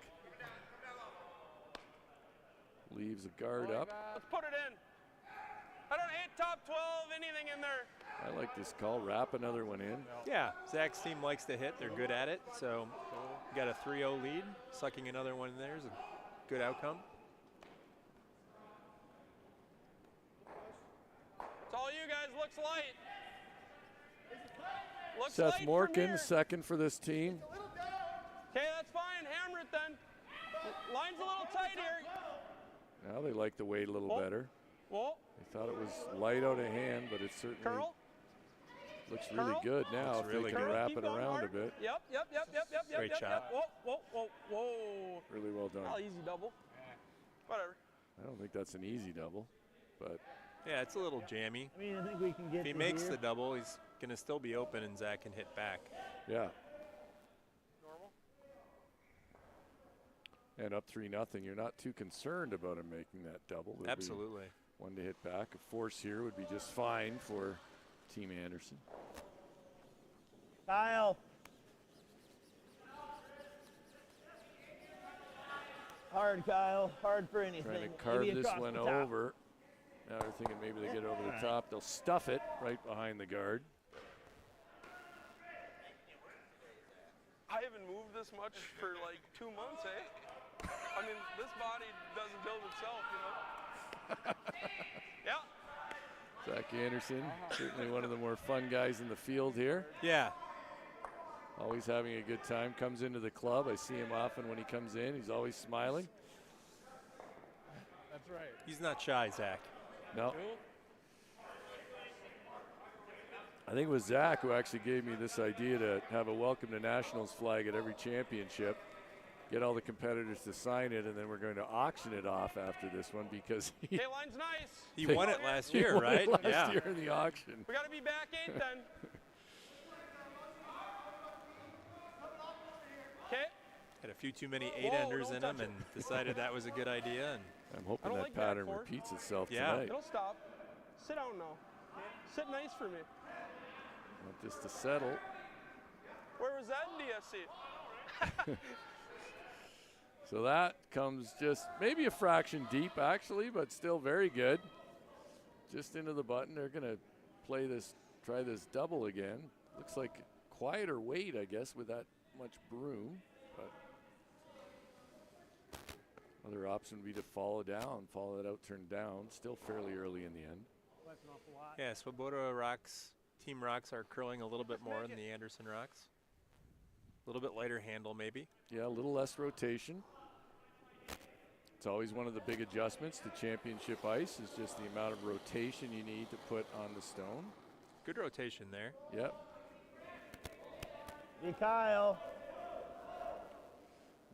leaves a guard up. Let's put it in. I don't hate top 12, anything in there. I like this call. Wrap another one in. Yeah, Zach's team likes to hit. They're good at it. So you got a 3-0 lead. Sucking another one in there is a good outcome. It's all you guys. Looks light. Looks Seth light from here. Morkin, second for this team. Okay, that's fine. Hammer it then. Line's a little tight here. Now they like the weight a little better. Whoa, They thought it was light out of hand, but it certainly curl. looks really Curl. good now. Looks If really they can good. wrap Keep it going around hard. a bit. Yep. Great shot. Whoa. Really well done. Oh, easy double. Whatever. I don't think that's an easy double, but Yeah, it's a little jammy. I mean, I think we can get If he to makes here. the double, he's going to still be open and Zach can hit back. yeah. Normal. And up 3-0. You're not too concerned about him making that double. There'll be Absolutely. one to hit back. A force here would be just fine for Team Anderson. Kyle. Hard, Kyle. Hard for anything. Trying to carve Maybe this across one the top. over. Now they're thinking maybe they get it over the top. They'll stuff it right behind the guard. I haven't moved this much for like 2 months, eh? I mean, this body doesn't build itself, you know? Yeah. Zach Anderson, certainly one of the more fun guys in the field here. Yeah. Always having a good time. Comes into the club. I see him often when he comes in. He's always smiling. That's right. He's not shy, Zach. No. I think it was Zach who actually gave me this idea to have a Welcome to Nationals flag at every championship. Get all the competitors to sign it, and then we're going to auction it off after this one because he, Okay, line's nice. He They- won it last he year, won it right? last Yeah. year in the auction. We got to be back 8 then. Okay. Had a few too many Whoa, 8-enders don't in him touch and decided that was a good idea. And I'm I hoping don't that like back pattern four. repeats itself Yeah. tonight. It'll stop. Sit down now. Sit nice for me. Not just to settle. Where was that in DSC? So that comes just maybe a fraction deep, actually, but still very good. Just into the button. They're going to try this double again. Looks like quieter weight, I guess, with that much broom. But other option would be to follow it out, turn down. Still fairly early in the end. That's an awful lot. yeah, Swoboda rocks, Team Rocks are curling a little bit more than the Anderson Rocks. A little bit lighter handle, maybe. Yeah, a little less rotation. It's always one of the big adjustments to championship ice is just the amount of rotation you need to put on the stone. Good rotation there. Yep. Hey, Kyle.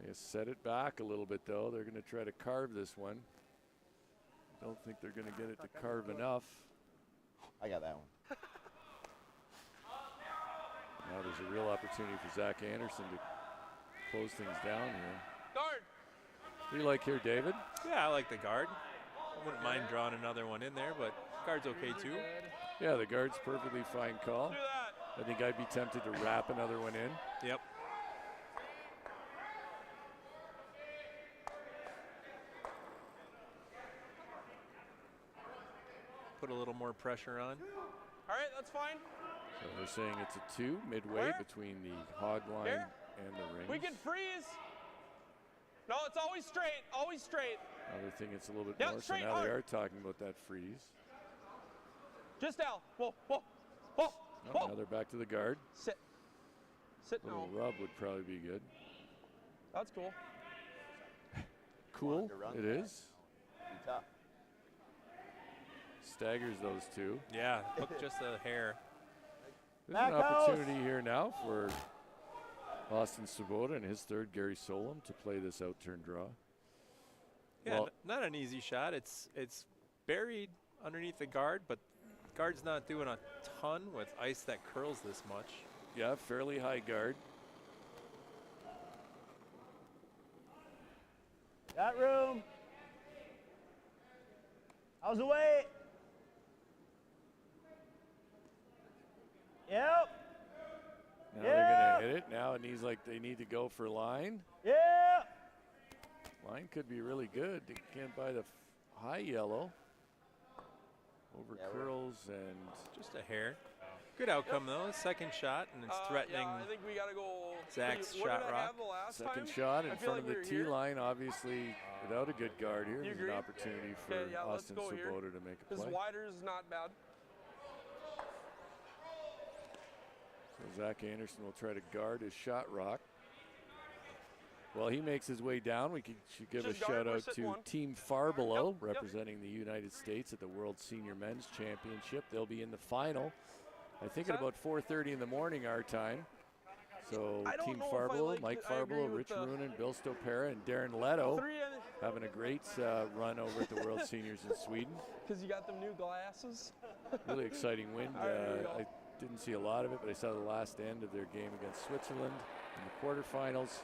They set it back a little bit, though. They're going to try to carve this one. Don't think they're going to get it to carve enough. I got that one. Now there's a real opportunity for Zach Anderson to close things down here. Guard. What do you like here, David? Yeah, I like the guard. I wouldn't mind drawing another one in there, but guard's okay too. Yeah, the guard's perfectly fine call. Do that. I think I'd be tempted to wrap another one in. Yep. Put a little more pressure on. All right, that's fine. So we're saying it's a 2 midway Where? between the hog line Here. and the rings. We can freeze. No, it's always straight. Always straight. Another thing it's a little bit Yeah, more. So straight, now they hard. are talking about that freeze. Just Al. Whoa, whoa, whoa, Oh, whoa. now they're back to the guard. Sit. Sit A little now. rub would probably be good. That's cool. Cool, to run it that. is. Be tough. Staggers those two. Yeah, look just a hair. There's an Back house. opportunity here now for Austin Swoboda and his third, Gary Solom, to play this out-turn draw. Yeah, Well- not an easy shot. It's buried underneath the guard, but guard's not doing a ton with ice that curls this much. Yeah, fairly high guard. Got room. How's the weight? Yep. Now they're going to hit it. Now it needs they need to go for line. Yeah. Line could be really good. They can't buy the high yellow. Over Yeah, we're- curls and Just a hair. Good outcome though. Second shot, and it's threatening. Yeah, I think we got to go. Zach's what shot did I rock. have the last second time? shot in I feel front of like the we tee were here. line. Obviously, without a good guard here, You there's an agree? opportunity for Okay, yeah, let's Austin go here. Swoboda to make a Because play. wider is not bad. So Zach Anderson will try to guard his shot rock. Well, he makes his way down. We should give Just a guard, shout we're out sitting to one. Team Farbelo, Yep. representing the United States at the World Senior Men's Championship. They'll be in the final, I think, at Set. about 4:30 in the morning our time. So I don't Team know if I Farbelo, like Mike it. I agree Farbelo, with Rich the- Runen, Bill Stopera, and Darren Leto Three, having a great run over at the World Seniors in Sweden. because you got them new glasses. Really exciting win. There you go. I didn't see a lot of it, but I saw the last end of their game against Switzerland in the quarterfinals.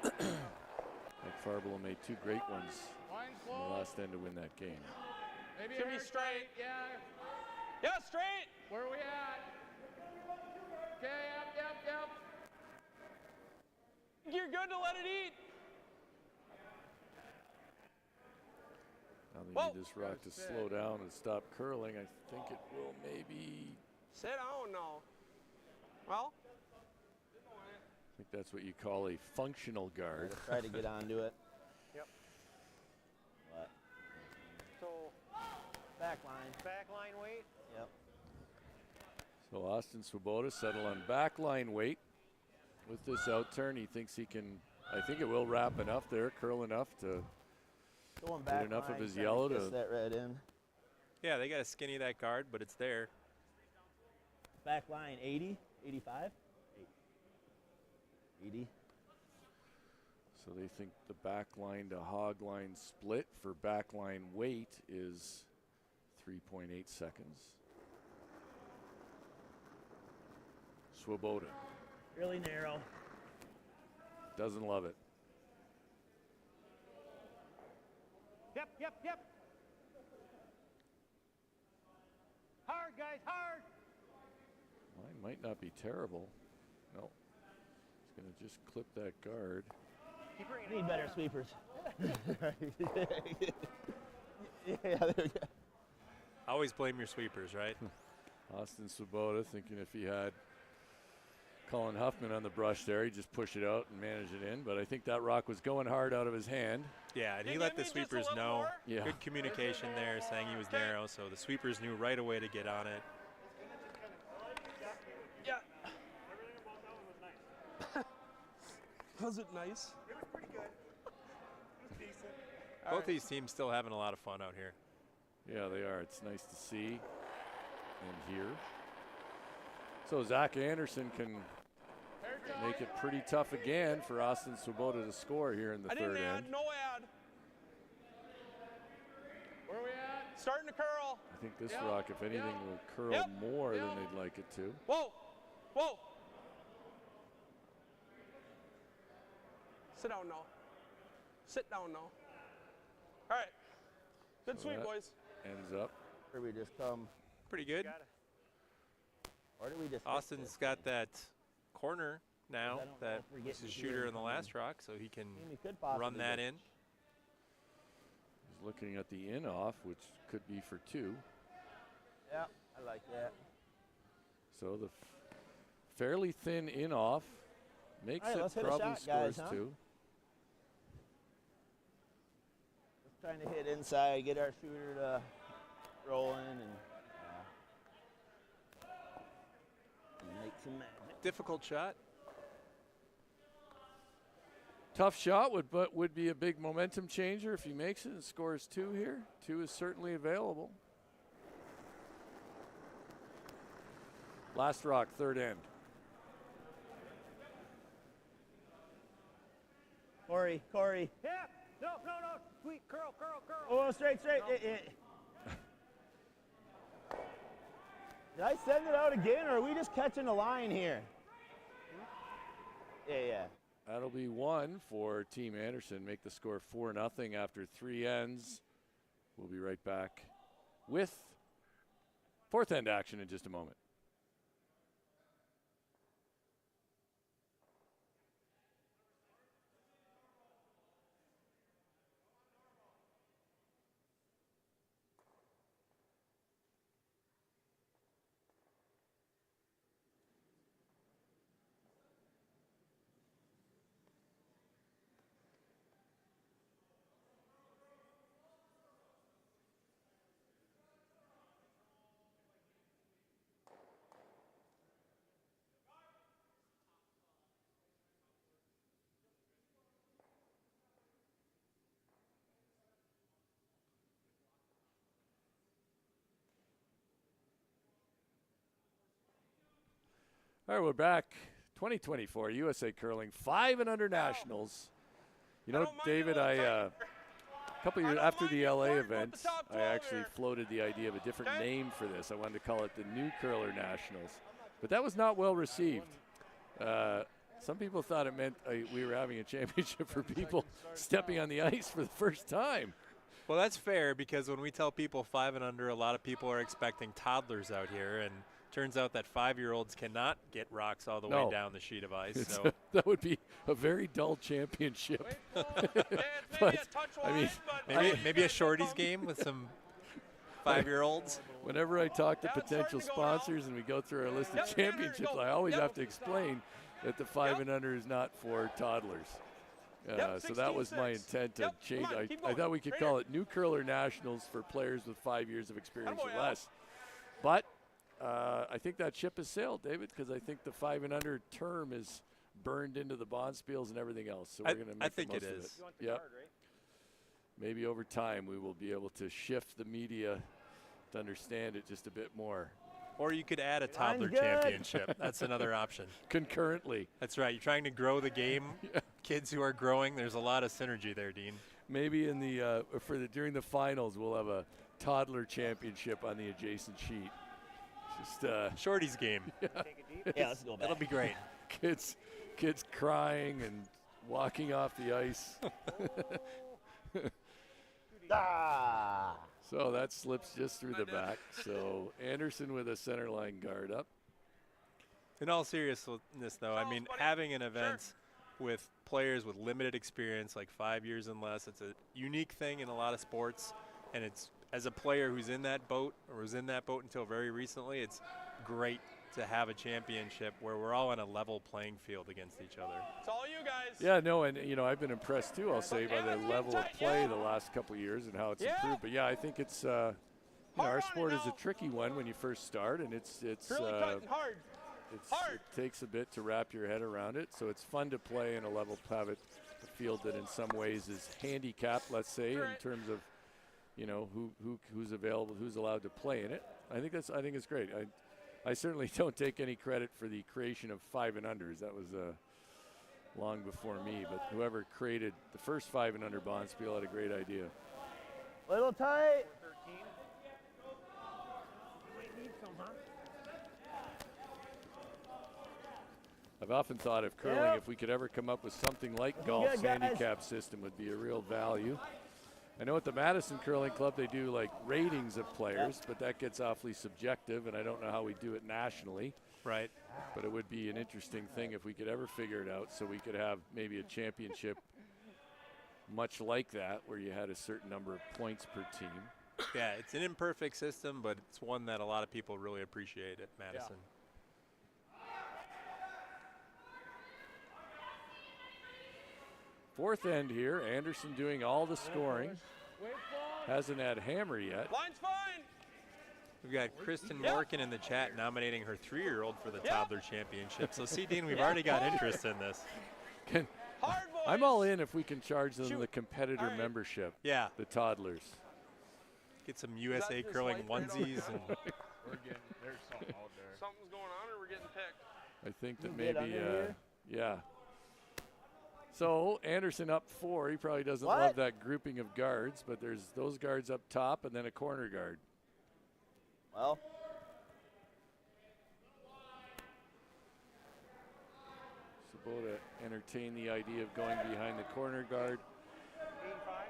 Mike Farbelo made two great ones Line's in the closed. last end to win that game. Maybe Should a be hair straight. Yeah. Yeah, straight. Where are we at? Okay, yep. You're good to let it eat. Now they Whoa. need this rock to slow down and stop curling. I think it will maybe. Sit down now. Well, I think that's what you call a functional guard. Try to get onto it. Yep. What? So Back line. back line weight. Yep. So Austin Swoboda settle on backline weight with this outturn. He thinks he can. I think it will wrap enough there, curl enough to. Going back enough of line, his trying yellow kiss to- that red in. Yeah, they got to skinny that guard, but it's there. Back line 80, 85? 80. So they think the backline to hog line split for backline weight is 3.8 seconds. Swoboda Really narrow. doesn't love it. Yep. Hard, guys, hard. Line might not be terrible. No. He's going to just clip that guard. Keep bringing Need it. better sweepers. Yeah, there we go. Always blame your sweepers, right? Austin Swoboda thinking if he had Colin Huffman on the brush there, he'd just push it out and manage it in. But I think that rock was going hard out of his hand. Yeah, and You he give let the me just a sweepers little know. more? Yeah. Good communication there, saying he was Okay. narrow, so the sweepers knew right away to get on it. yeah. Everything about that one was nice. Was it nice? It was pretty good. It was decent. Both these teams still having a lot of fun out here. Yeah, they are. It's nice to see and hear. So Zach Anderson can make it pretty tough again for Austin Swoboda to score here in the I didn't third add. end. No ad. Where are we at? Starting to curl. I think this Yep, rock, if anything, yep, will curl yep, more than yep. they'd like it to. Whoa. Sit down now. Sit down now. All right. Good So sweep, that- boys. Ends up. Where we just come. Pretty good. Got it. Or do we just? Austin's got that corner now don't know that if we're was getting his here shooter in in the time. last rock, so he can We could run possibly that get- in. He's looking at the in-off, which could be for 2. Yeah, I like that. So the fairly thin in-off makes All right, it let's hit a probably shot, scores guys, huh? 2. Just trying to hit inside, get our shooter to rolling, and make some magic. Difficult shot. Tough shot would be a big momentum changer if he makes it and scores 2 here. 2 is certainly available. Last rock, third end. Corey. Yeah. No. Sweet. Curl. Oh, straight. Did I send it out again, or are we just catching a line here? Yeah. That'll be 1 for Team Anderson. Make the score 4-0 after 3 ends. We'll be right back with fourth end action in just a moment. All right, we're back. 2024 USA Curling 5 and under nationals. You know, I don't mind David, a I little a couple years don't after mind the you LA flirting with event, the top I 12 actually here. floated the idea of a different Okay. name for this. I wanted to call it the New Curler Nationals, but that was not well received. Some people thought it meant we were having a championship for people stepping on the ice for the first time. Well, that's fair because when we tell people 5 and under, a lot of people are expecting toddlers out here, and turns out that 5-year-olds cannot get rocks all the No. way down the sheet of ice. It's So that would be a very dull championship. Yeah, it's maybe But, a touch I mean, wide, but maybe a shorties game with some 5-year-olds. Whenever I talk to Yeah, it's starting potential to go now. sponsors and we go through our list of Yep, Tanner, championships, go. I always Yep. have to explain that the 5 Yep. and under is not for toddlers. Yep, So that was my 16-6. intent to Yep, change. come on, keep I going. thought we could Right call here. it New Curler Nationals for players with 5 years of experience boy, or Al. less. But I think that ship has sailed, David, because I think the 5 and under term is burned into the bonspiels and everything else. So we're going to make I the think most it of is. it. You want the Yep. card, right? Maybe over time we will be able to shift the media to understand it just a bit more Or you could add a toddler good. championship. That's another option. concurrently. That's right. You're trying to grow the game. Kids who are growing, there's a lot of synergy there, Dean. Maybe in the during the finals we'll have a toddler championship on the adjacent sheet. Just Shorties game. Take it deep. Yeah, let's go back. That'll be great. kids crying and walking off the ice. Ah! So that slips just through the back. So Anderson with a center line guard up. In all seriousness, though, I mean, having an event with players with limited experience, like 5 years and less, it's a unique thing in a lot of sports. And it's, as a player who's in that boat, or was in that boat until very recently, it's great to have a championship where we're all on a level playing field against each other. It's all you guys. Yeah, no, and I've been impressed too. I'll say by the level of play the last couple of years and how it's Yeah. improved. But yeah, I think it's our Hard on it sport is a now. tricky one when you first start, and it's Really cutting hard. Hard. it takes a bit to wrap your head around it. So it's fun to play in a level a field that in some ways is handicapped, let's say, in Right. terms of who's available, who's allowed to play in it. I think it's great. I certainly don't take any credit for the creation of 5 and unders. That was long before me. But whoever created the first 5 and under bonspiel had a great idea. Little tight. 13. Might need some, huh? I've often thought of curling, Yep. if we could ever come up with something like Looking golf's good, guys. handicap system, would be a real value. I know at the Madison Curling Club they do like ratings of players, but that gets awfully subjective, and I don't know how we do it nationally. Right. But it would be an interesting thing if we could ever figure it out, so we could have maybe a championship much like that, where you had a certain number of points per team. Yeah, it's an imperfect system, but it's one that a lot of people really appreciate at Madison. Fourth end here, Anderson doing all the scoring. Hasn't had hammer yet. Line's fine. We've got Kristen Morgan in the chat nominating her 3-year-old for the toddler championship. So, see, Dean, we've already got interest in this. I'm all in if we can charge them the competitor membership. Yeah. The toddlers. Get some USA curling onesies. And There's something out there. Something's going on, or we're getting picked. I think that You get maybe, under here? yeah. So Anderson up 4. He probably doesn't What? love that grouping of guards, but there's those guards up top and then a corner guard. Well, Sabota entertained the idea of going behind the corner guard,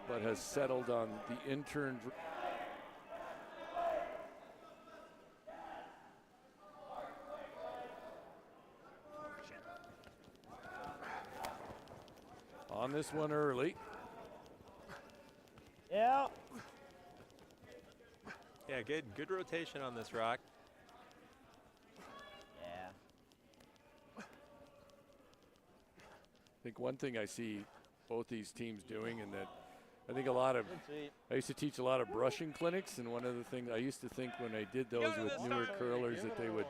but has settled on the intern. On this one early. yeah. yeah, good rotation on this rock. Yeah. I think one thing I see both these teams doing, and that I think a lot of, Good sweep. I used to teach a lot of brushing clinics, and one of the things I used to think when I did those with newer curlers that they would,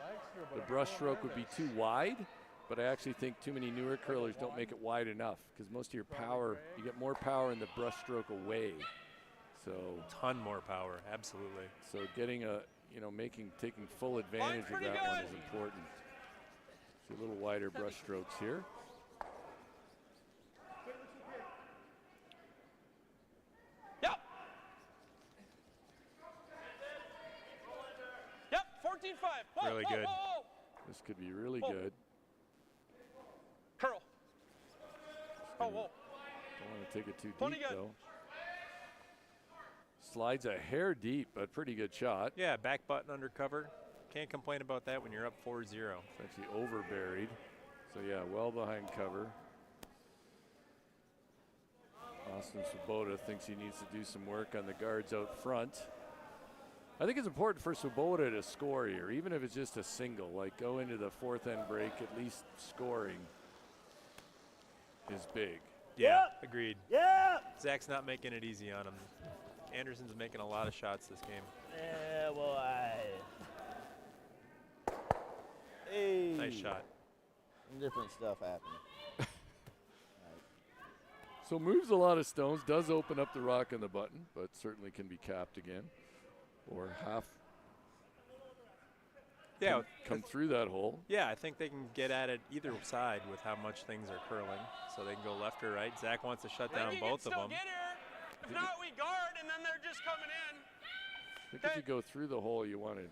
the brush stroke would be too wide, but I actually think too many newer curlers don't make it wide enough, because most of your power, you get more power in the brush stroke away. So Ton more power, absolutely. So getting a, taking full advantage of that one is important. See a little wider brush strokes here. Yep. Yep, 14-5. Really good. This could be really Whoa. good. Curl. Oh, whoa. Don't want to take it too Plenty deep, good. though. Slides a hair deep, but pretty good shot. Yeah, back button under cover. Can't complain about that when you're up 4-0. It's actually over buried. So, yeah, well behind cover. Austin Swoboda thinks he needs to do some work on the guards out front. I think it's important for Swoboda to score here, even if it's just a single. Like, go into the fourth end break, at least scoring is big. Yeah, agreed. Yeah. Zach's not making it easy on him. Anderson's making a lot of shots this game. Yeah, well, Hey. Nice shot. Some different stuff happened. So moves a lot of stones, does open up the rock and the button, but certainly can be capped again. Or half Yeah, come through that hole. yeah, I think they can get at it either side with how much things are curling. So they can go left or right. Zach wants to shut down Maybe you both can of still them. get here. If not, we guard, and then they're just coming in. I think if you go through the hole, you want to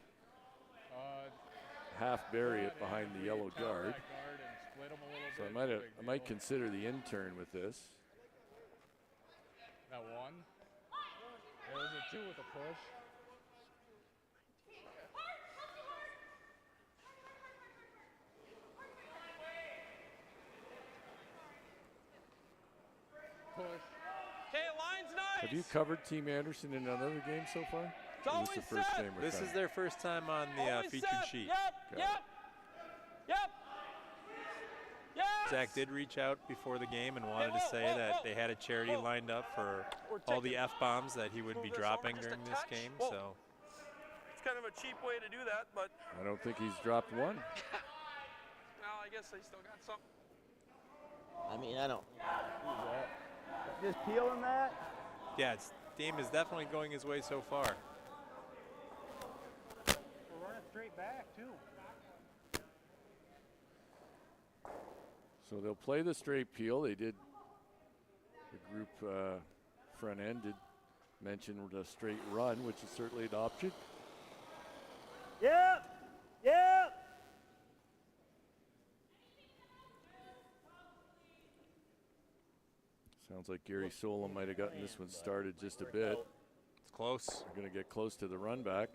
half bury it behind the yellow guard. So I might consider the intern with this. That one. There was a 2 with a push. Push. Okay, line's nice. Have you covered Team Anderson in another game so far? It's Or always is this the first set. game we're This is covering? their first time on the Always featured set. sheet. Yep, Got yep, yep. Yes. Zach did reach out before the game and wanted to say that they had a charity lined up for all the F-bombs that he would be Move this dropping over just a during this touch. game. Whoa. So It's kind of a cheap way to do that, but I don't think he's dropped one. well, I guess they still got something. I mean, I don't. Just peeling that. yeah, it's game is definitely going his way so far. We're running straight back, too. So they'll play the straight peel. They did, the group front end did mention the straight run, which is certainly an option. Yep. Yep. Sounds like Gary Solom might have gotten this one started just a bit. It's close. We're going to get close to the run back.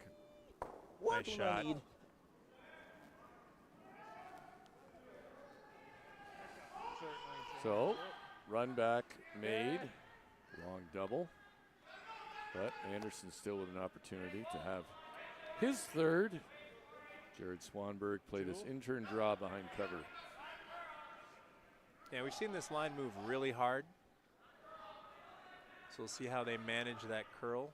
Nice shot. So, run back made. Long double. But Anderson still with an opportunity to have his third. Jared Swanberg played his intern draw behind cover. Yeah, we've seen this line move really hard. So we'll see how they manage that curl.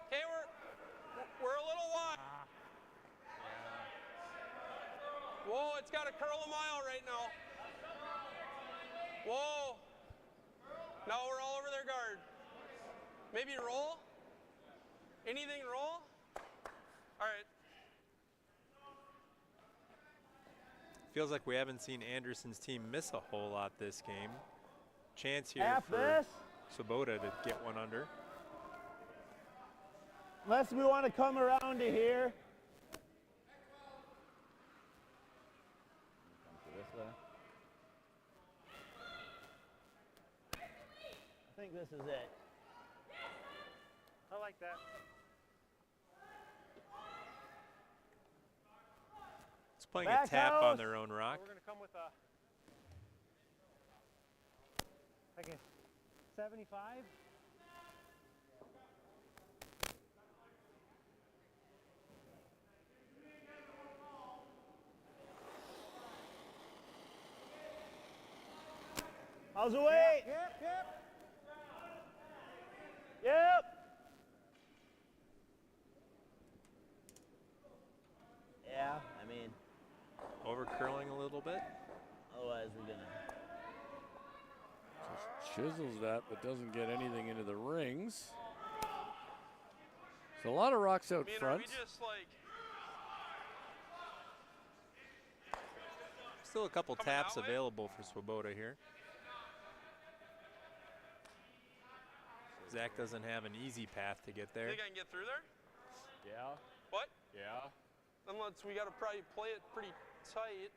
Okay, we're a little wide. Whoa, it's got to curl a mile right now. Whoa. Now we're all over their guard. Maybe roll? Anything roll? All right. Feels like we haven't seen Anderson's team miss a whole lot this game. Chance here Half for this. Swoboda to get one under. Unless we want to come around to here. This way. I think this is it. I like that. It's playing Back a tap on house. their own rock. We're going to come with a, like a 75. How's the weight? Yep, yep. Yep. Yeah, I mean, Over curling a little bit. otherwise we're gonna. Just chisels that, but doesn't get anything into the rings. So a lot of rocks out I mean, front. are we just like Still a couple Coming taps that way? available for Swoboda here. Zach doesn't have an easy path to get there. think I can get through there? Yeah. What? Yeah. Unless we got to probably play it pretty tight.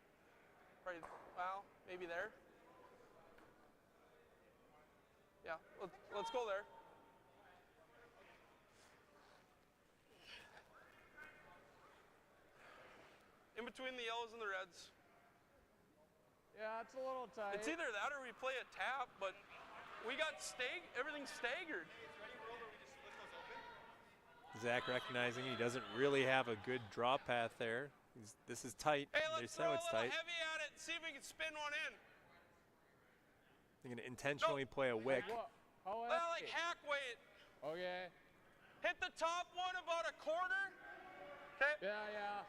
Probably, well, maybe there. Yeah, let's go there. In between the yellows and the reds. Yeah, it's a little tight. It's either that or we play a tap, but we got everything's staggered. Zach recognizing he doesn't really have a good draw path there. This is tight. Hey, They let's say throw a it's little tight. heavy at it. See if we can spin one in. They're going to intentionally play a wick. What? How Well, like heavy? hack weight. Okay. Hit the top one about a quarter. Okay. Yeah, yeah.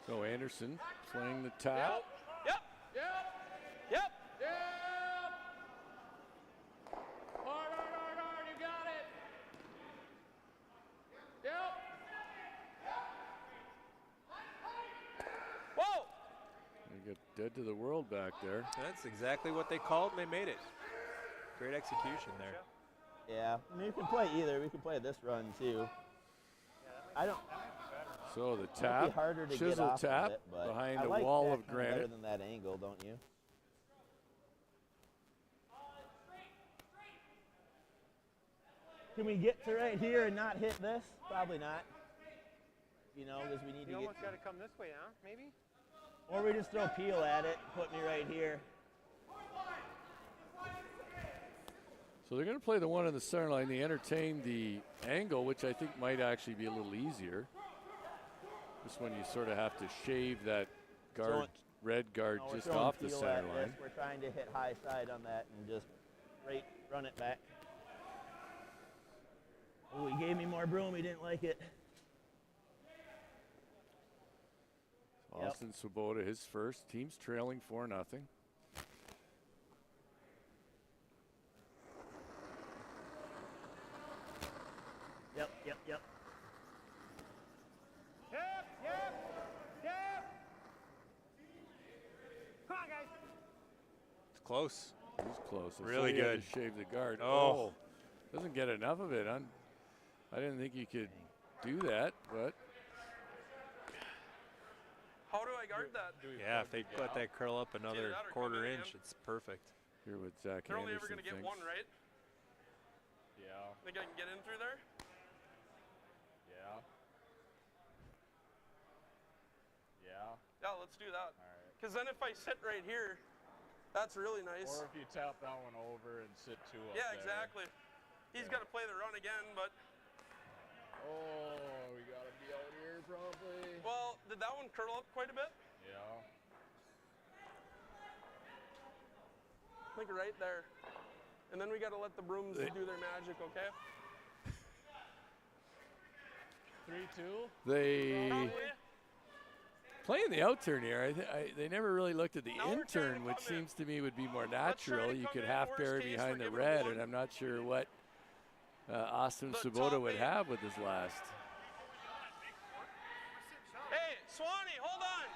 So Anderson playing the tap. Yep. Yep. Yep. Yep. Hard, you got it. Yep. Whoa. They get dead to the world back there. That's exactly what they called, and they made it. Great execution there. Yeah, I mean, you can play either. We can play this run too. I don't. So the It'd be tap, harder to get chisel off tap of it, but behind I a like wall that of kinda better granite. than that angle, don't you? Can we get to right here and not hit this? Probably not. You know, because we need You to almost get. got to come this way, huh? Maybe? Or we just throw peel at it, put me right here. So they're going to play the one on the center line. They entertain the angle, which I think might actually be a little easier. This one you sort of have to shave that guard, red guard, No, we're just throwing off the peel center at line. this. We're trying to hit high side on that and just run it back. Oh, he gave me more broom. He didn't like it. Yep. Austin Swoboda, his first. Team's trailing 4-0. Yep. Yep, yep. close. He's close. I Really saw he had good. to shave the guard. Oh. Doesn't get enough of it. I didn't think you could do that, but How do I guard that? Yeah, if they let that curl up another that or come quarter in inch, again. it's perfect. hear what Zach They're only ever Anderson going to get thinks. one, right? Yeah. Think I can get in through there? Yeah. Yeah. Yeah, let's do that. All right. Because then if I sit right here, that's really nice. Or if you tap that one over and sit two up Yeah, there. exactly. He's got to play the run again, but Oh, we gotta be out here probably. well, did that one curl up quite a bit? Yeah. I think right there. And then we got to let the brooms do their magic, okay? 3-2. They Probably. playing the out turn here. They never really looked at the Now we're in trying to turn, which come in. seems to me would be more Let's try to natural. You come could in. half Worst bury case, behind we're the giving it red, one. and I'm not sure what Austin The Swoboda top would eight. have with his last. Hey, Swanee, hold on.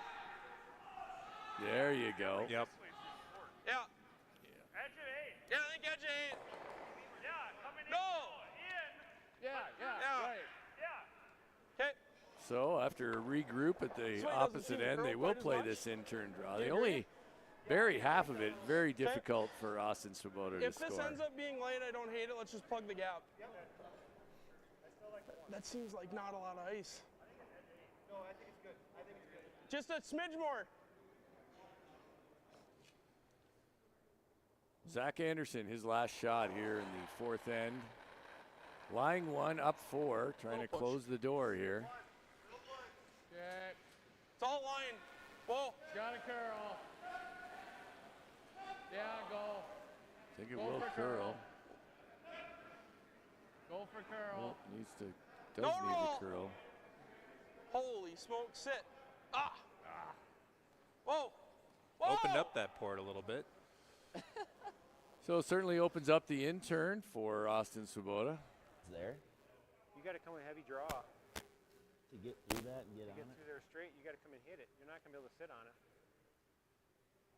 There you go. Yep. Yeah. Edge of 8. Yeah, I think edge of 8. Yeah, coming in. No. In. Yeah, Yeah. right. Yeah. Okay. So after a regroup at the This way doesn't opposite seem to end, curl they will quite as play much. this in turn draw. You They agree? only bury half of it. Very difficult for Austin Swoboda to If this score. ends up being light, I don't hate it. Let's just plug the gap. That seems like not a lot of ice. No, I think it's good. I think it's good. Just a smidge more. Zach Anderson, his last shot here in the fourth end. Lying one, up 4, trying to Little push. close the door here. Check. It's all line. Whoa. Got a curl. Yeah, go. I think it Go will for curl. curl. Go for curl. Well, needs to, does No need roll. to curl. Holy smoke, sit. Ah. Whoa. Whoa. Opened up that port a little bit. So it certainly opens up the in turn for Austin Swoboda. It's there You got to come with heavy draw. To to get through that and get on get it. through there straight, you got to come and hit it. You're not going to be able to sit on it.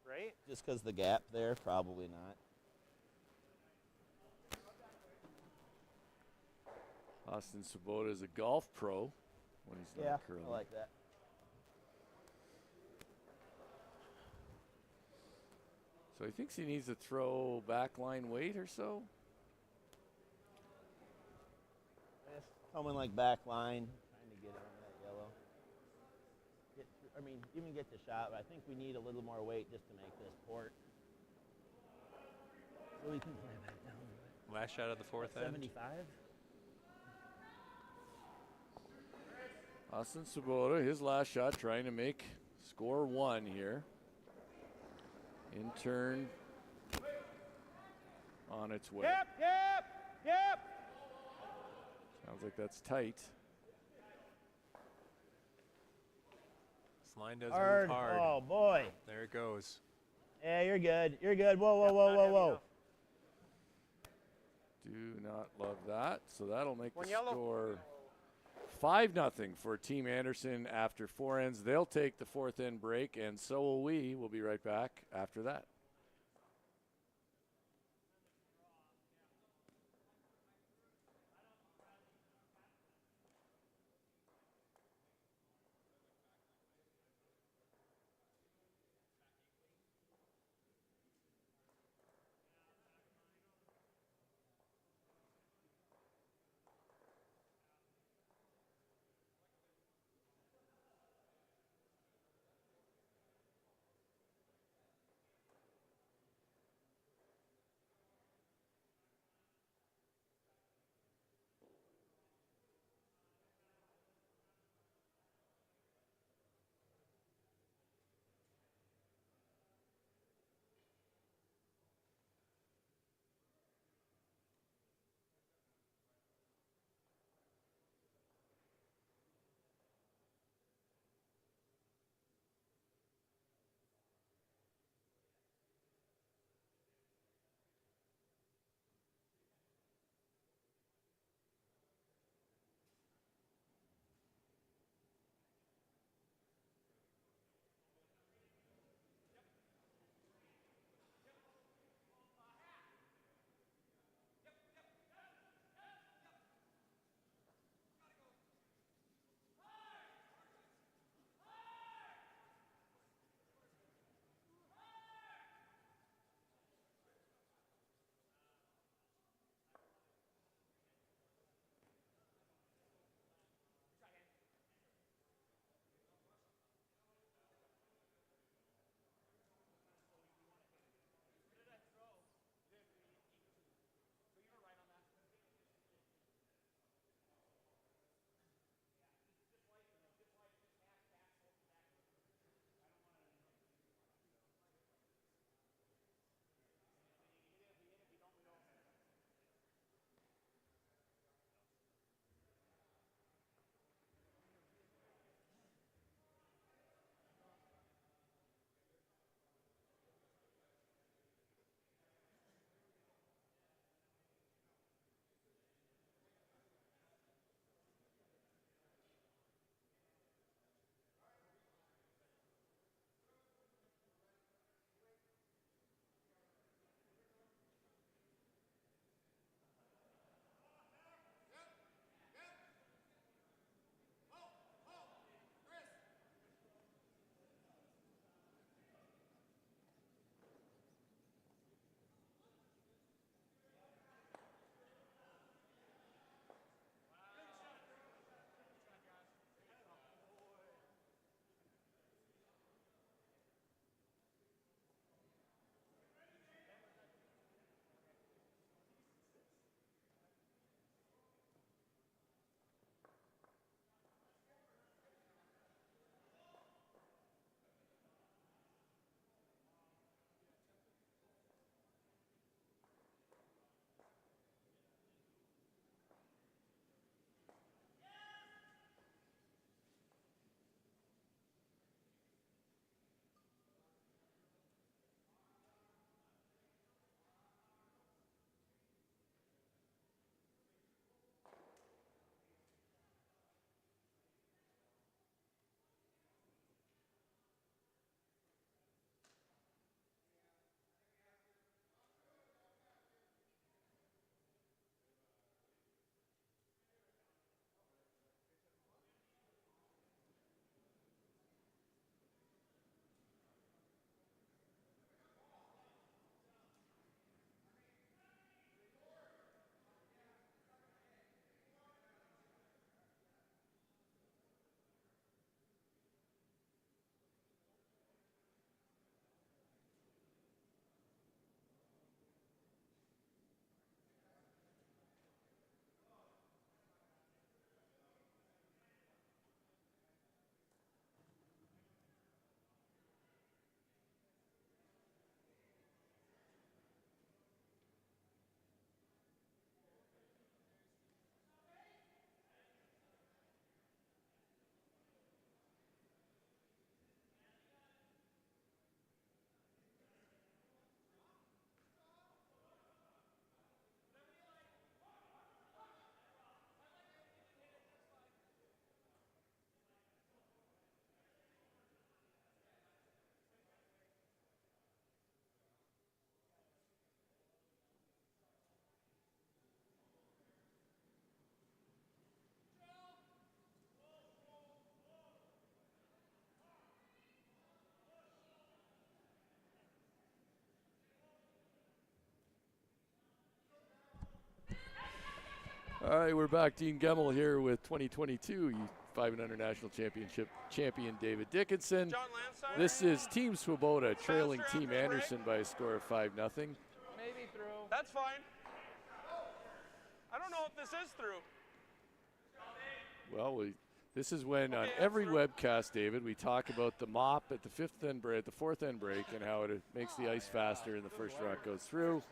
Right? Just because the gap there, probably not. Austin Swoboda is a golf pro when he's Yeah, not curling. I like that. So he thinks he needs to throw backline weight or so. Just coming like back line, trying to get on that yellow. Get through, I mean, even get the shot, but I think we need a little more weight just to make this port. So we can play back down. Last shot of the fourth end. 75? Austin Swoboda, his last shot, trying to make score 1 here. In turn on its way. Yep. Sounds like that's tight. This line does Hard. move hard. Oh, boy. There it goes. Yeah, you're good. You're good. Whoa, whoa, Yep, whoa, not whoa, heavy whoa. enough. Do not love that. So that'll make One the yellow. score 5-0 for Team Anderson after 4 ends. They'll take the 4th end break, and so will we. We'll be right back after that. All right, we're back. Dean Gemmel here with 2022 500 National Championship champion David Dickinson. John Lansdowne. This is Team Swoboda trailing Team Anderson by a score of 5-0. Maybe through. That's fine. I don't know if this is through. Well, this is when on Okay, every that's webcast, David, we talk about the mop at the fourth end break, and how it makes the ice faster and the first rock goes through.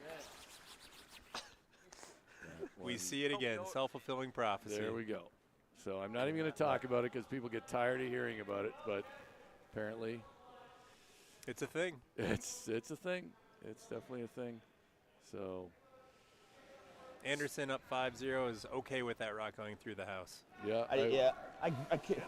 We see it again, self-fulfilling prophecy. There we go. So I'm not even going to talk about it because people get tired of hearing about it, but apparently It's a thing. it's a thing. It's definitely a thing. So Anderson up 5-0 is okay with that rock going through the house. yeah, I can't.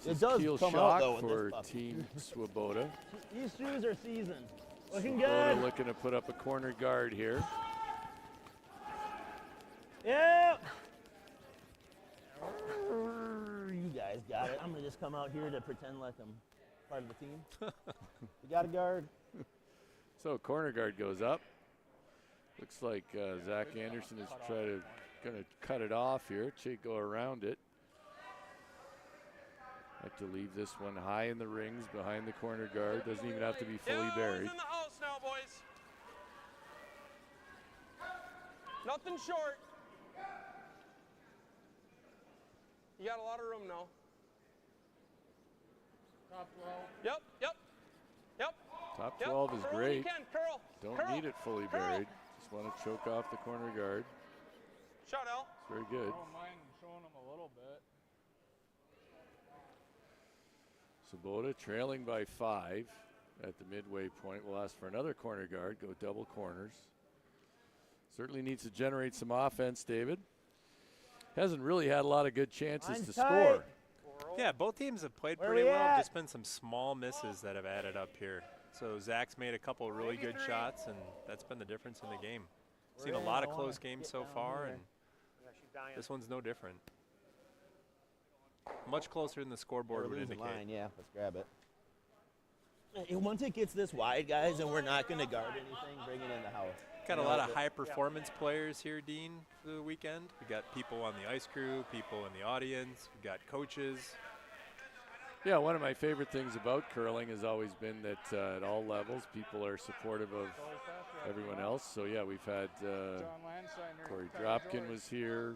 this It does keel come shock out though with for this puppy. Team Swoboda. These shoes are seasoned. Looking Swoboda good. looking to put up a corner guard here. Yep. You guys got it. I'm gonna just come out here to pretend like I'm part of the team. We got a guard. So corner guard goes up. Looks like Zach Anderson is going to cut it off here. Go around it. Like to leave this one high in the rings behind the corner guard. Doesn't even have to be fully Yellow's buried. in the house now, boys. Nothing short. You got a lot of room now. Top 12. Yep, yep, yep. Top Yep. 12 is Curl when great. You can. Curl. Don't Curl. need it fully Curl. buried. Just want to choke off the corner guard. Shot Al. It's very good. I don't mind showing them a little bit. Swoboda trailing by 5 at the midway point. Will ask for another corner guard. Go double corners. Certainly needs to generate some offense, David. Hasn't really had a lot of good chances Line's to tight. score. Yeah, both teams have played Where pretty we well. at? Just been some small misses that have added up here. So Zach's made a couple really good shots, and that's been the difference in the game. Seen a lot of close games so far, and Yeah, she's dying. this one's no different. Much closer than the scoreboard We're would losing indicate. line. Yeah, let's grab it. Once it gets this wide, guys, and we're not going to guard anything, bring it in the house. Got a You know, lot of but- high-performance players here, Dean, for the weekend. We got people on the ice crew, people in the audience. We got coaches. Yeah, one of my favorite things about curling has always been that at all levels, people are supportive of everyone else. So, yeah, we've had John Landsteiner. Corey Tyler Dropkin Joyce. was here.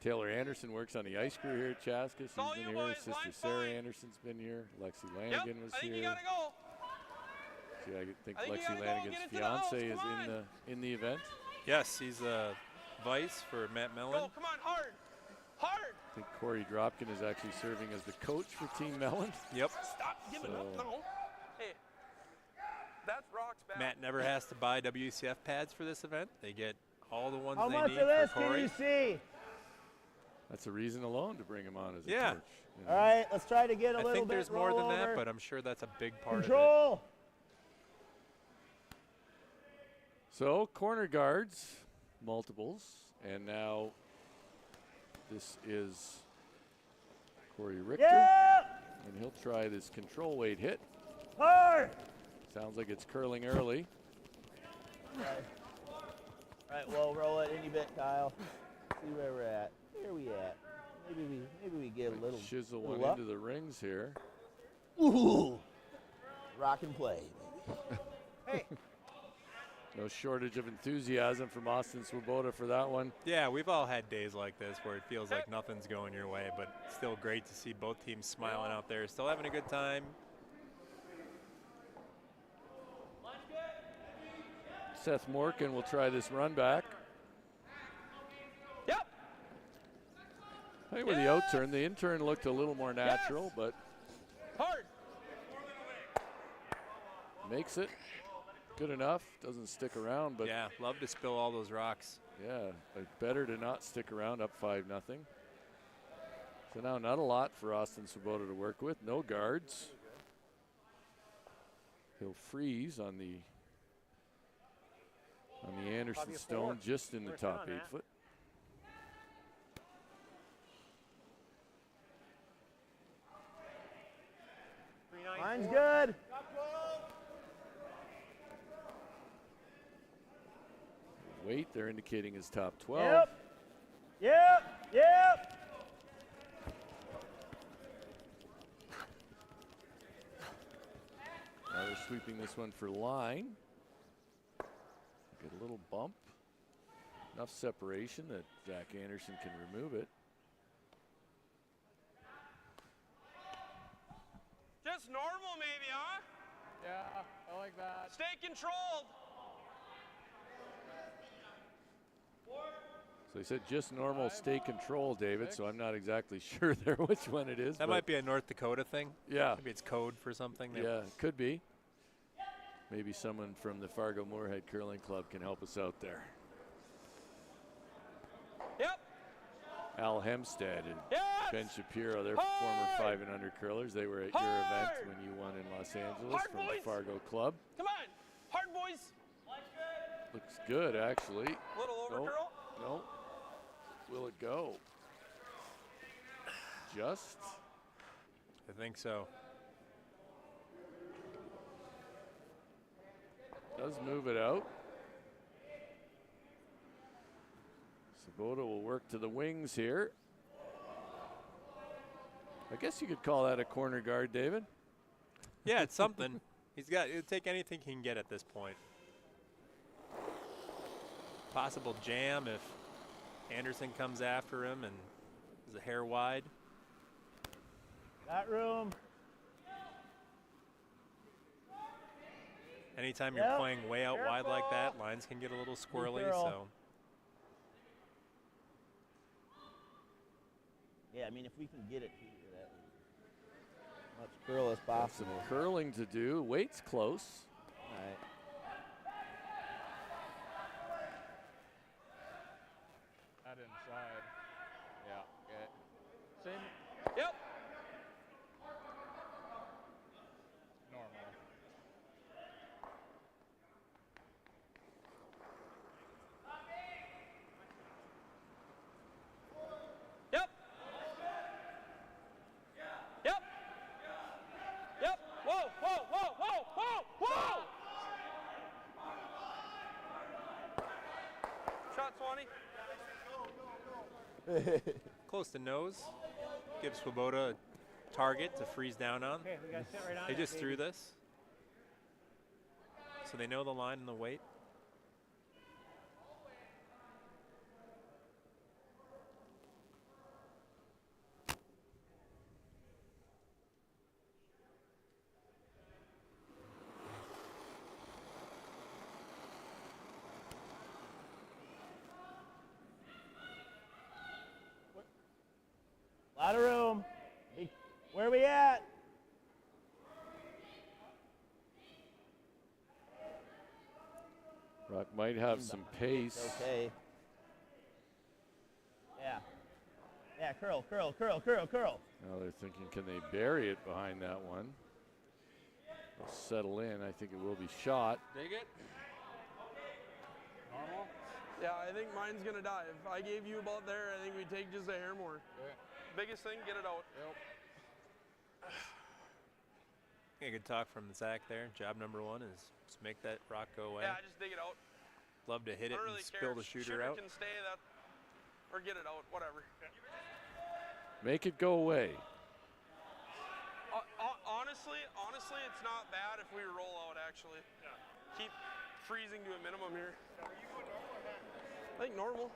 Taylor Anderson works on the ice crew here at Chaska. She's all been you here. boys, Sister line Sarah fine. Anderson's been here. Lexi Yep. Lanigan was I think you here. gotta go. See, I think I think you Lexi gotta go, Lanigan's get it to the house, fiance is come in the event. Yes, he's a vice for Matt Mellon. Go, come on, hard, hard. I think Corey Dropkin is actually serving as the coach for Team Mellon. Yep. Stop giving up. So- No. Hey, that's rocks back. Matt never has to buy WCF pads for this event. They get all the ones How they much need of this for can Corey. you see? That's a reason alone to bring him on as a Yeah. coach. you know. All right, let's try to get a I little think bit there's more than that, rollover. but I'm sure that's a big part Control. So corner guards, multiples, and now this is Corey Richter, Yeah. and he'll try this control weight hit. Hard. Sounds like it's curling early. All right, well, roll it any bit, Kyle. See where we're at. Where we at? Maybe we get a little Chisel little one up. into the rings here. Ooh. Rock and play, baby. No shortage of enthusiasm from Austin Swoboda for that one. Yeah, we've all had days like this where it feels like nothing's going your way, but still great to see both teams smiling out there, still having a good time. Seth Morkin will try this run back. Yep. I think with the out turn, the in turn looked a little more natural, but Hard. makes it good enough. Doesn't stick around, but Yeah, love to spill all those rocks. yeah, better to not stick around up 5-0. So now not a lot for Austin Swoboda to work with. No guards. He'll freeze on the Anderson Probably a stone, 4. just in the First one top on 8 that. foot. Mine's good. Wait, they're indicating his top 12. Yep. Yep. Yep. Now they're sweeping this one for line. Get a little bump. Enough separation that Zach Anderson can remove it. Just normal, maybe, huh? Yeah, I like that. Stay controlled. So they said just normal, stay control, David. So I'm not exactly sure there which one it is. That might be a North Dakota thing. Yeah. Maybe it's code for something. Yeah, it could be. Maybe someone from the Fargo Moorhead Curling Club can help us out there. Yep. Al Hempstead and Yes. Ben Shapiro, they're Hard. former 5 and under curlers. They were at your event Hard. when you won in Los Angeles Hard, from the boys. Fargo Club. Come on. Hard, boys. Looks good, actually. Little over Nope. curl. No. Will it go? Just. I think so. Does move it out. Sabota will work to the wings here. I guess you could call that a corner guard, David. Yeah, it's something. He'll take anything he can get at this point. Possible jam if Anderson comes after him and is a hair wide. Got room. Anytime you're Yep. playing way out wide like that, Careful. lines can get a little squirrely. girl. So Yeah, I mean, if we can get it to you, that much curl as Got some possible. curling to do. Wait's close. All right. That inside. Yeah, okay. Same. Yep. Normal. Yep. Yep. Yep. Whoa, whoa, whoa, whoa, whoa, whoa! Shot 20. close to nose. Gives Swoboda a target to freeze down on. Okay, we gotta sit right on They it, just baby. threw this. So they know the line and the weight. Lot of room. Where we at? Rock might have some pace. Okay. Yeah. Yeah, curl, curl, curl, curl, curl. Now they're thinking, can they bury it behind that one? They'll settle in. I think it will be shot. Dig it. Normal. Yeah, I think mine's gonna dive. I gave you about there. I think we take just a hair more. Okay. Biggest thing, get it out. Yep. Yeah, good talk from Zach there. Job number one is just make that rock go away. Yeah, just dig it out. Love to hit I it don't and really spill care. the shooter out. can stay that, or get it out, whatever. Make it go away. Honestly, it's not bad if we roll out. Actually, keep freezing to a minimum here. Are you going normal or not? I think normal.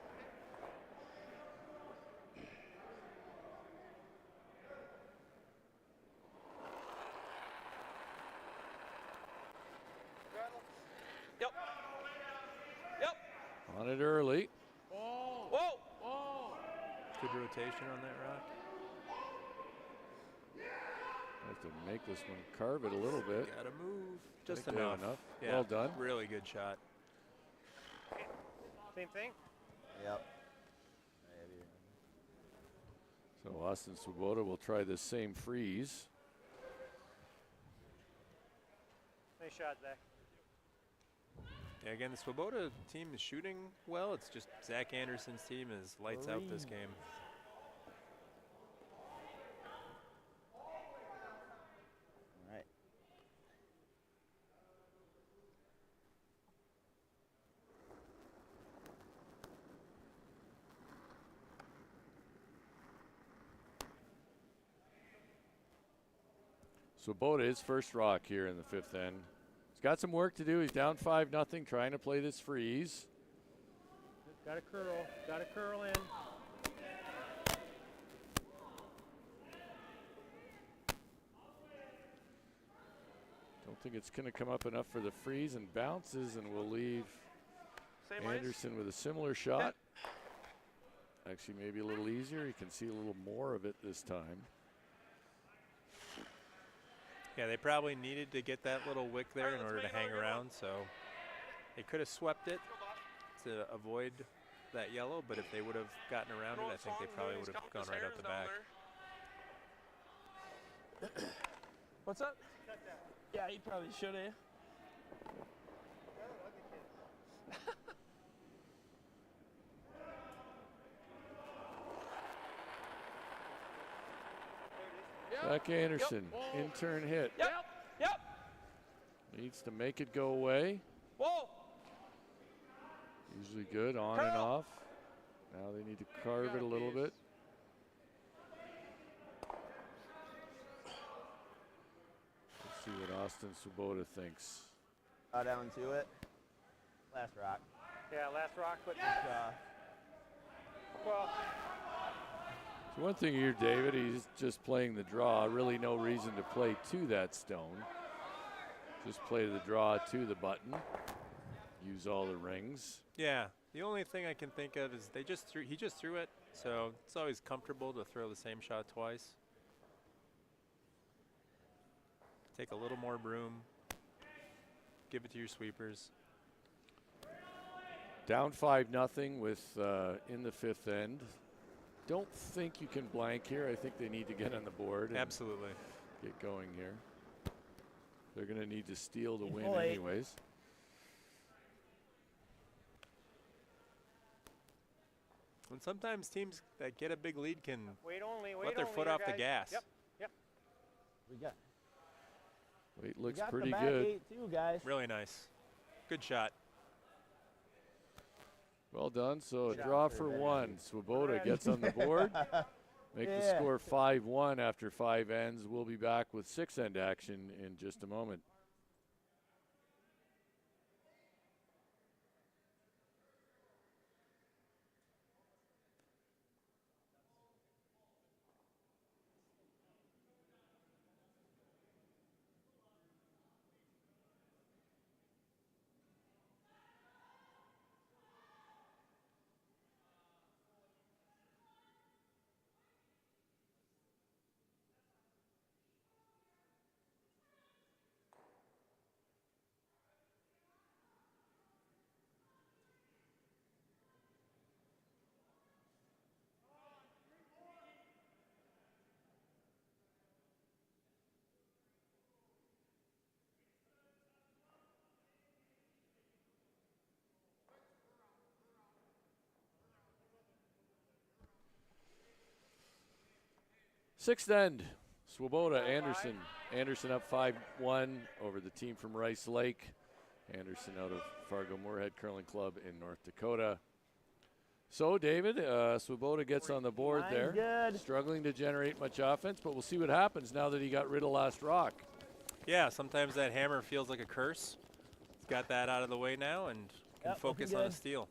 Rattle? Yep. Yep. On it early. Whoa. Good rotation on that rock. Have to make this one carve it a little bit. Gotta move. Just think we have enough. enough. Yeah, Well done. Really good shot. Same thing? Yep. So Austin Swoboda will try the same freeze. Nice shot, Zach. Yeah, again, the Swoboda team is shooting well. It's just Zach Anderson's team is lights out this game. All right. Swoboda, his first rock here in the 5th end. He's got some work to do. He's down 5-0, trying to play this freeze. Got to curl in. Don't think it's going to come up enough for the freeze, and bounces, and we'll leave Same ice. Anderson with a similar shot. Actually, maybe a little easier. You can see a little more of it this time. Yeah, they probably needed to get that little wick there in order to hang around, so they could have swept it to avoid that yellow, but if they would have gotten around it, I think they probably would have gone right out the back. What's that? Yeah, he probably should have. Zach Anderson, in-turn hit. Yep. Needs to make it go away. Whoa. Usually good on and off. Now they need to carve it a little bit. Let's see what Austin Swoboda thinks. Down to it. Last rock. Yeah, last rock, but well, So one thing here, David, he's just playing the draw. Really no reason to play to that stone. Just play the draw to the button. Use all the rings. Yeah, the only thing I can think of is he just threw it, so it's always comfortable to throw the same shot twice. Take a little more broom. Give it to your sweepers. Down 5-0 with in the 5th end. Don't think you can blank here. I think they need to get on the board. And Absolutely. get going here. They're going to need to steal the win Boy. anyways. And sometimes teams that get a big lead can wait only. let their foot here, off the guys. gas. Yep. We got. Weight We looks got pretty the back good. 8 too, guys. Really nice. Good shot. Well done. So a Good draw job, for everybody. 1. Swoboda gets on the board. Make the Yeah. score 5-1 after 5 ends. We'll be back with 6-end action in just a moment. Sixth end, Swoboda, Anderson. Anderson up 5-1 over the team from Rice Lake. Anderson out of Fargo-Moorhead Curling Club in North Dakota. So, David, Swoboda gets on the board Line's there. good. Struggling to generate much offense, but we'll see what happens now that he got rid of last rock. Yeah, sometimes that hammer feels like a curse. He's got that out of the way now and can Yep, focus looking on a good. steal.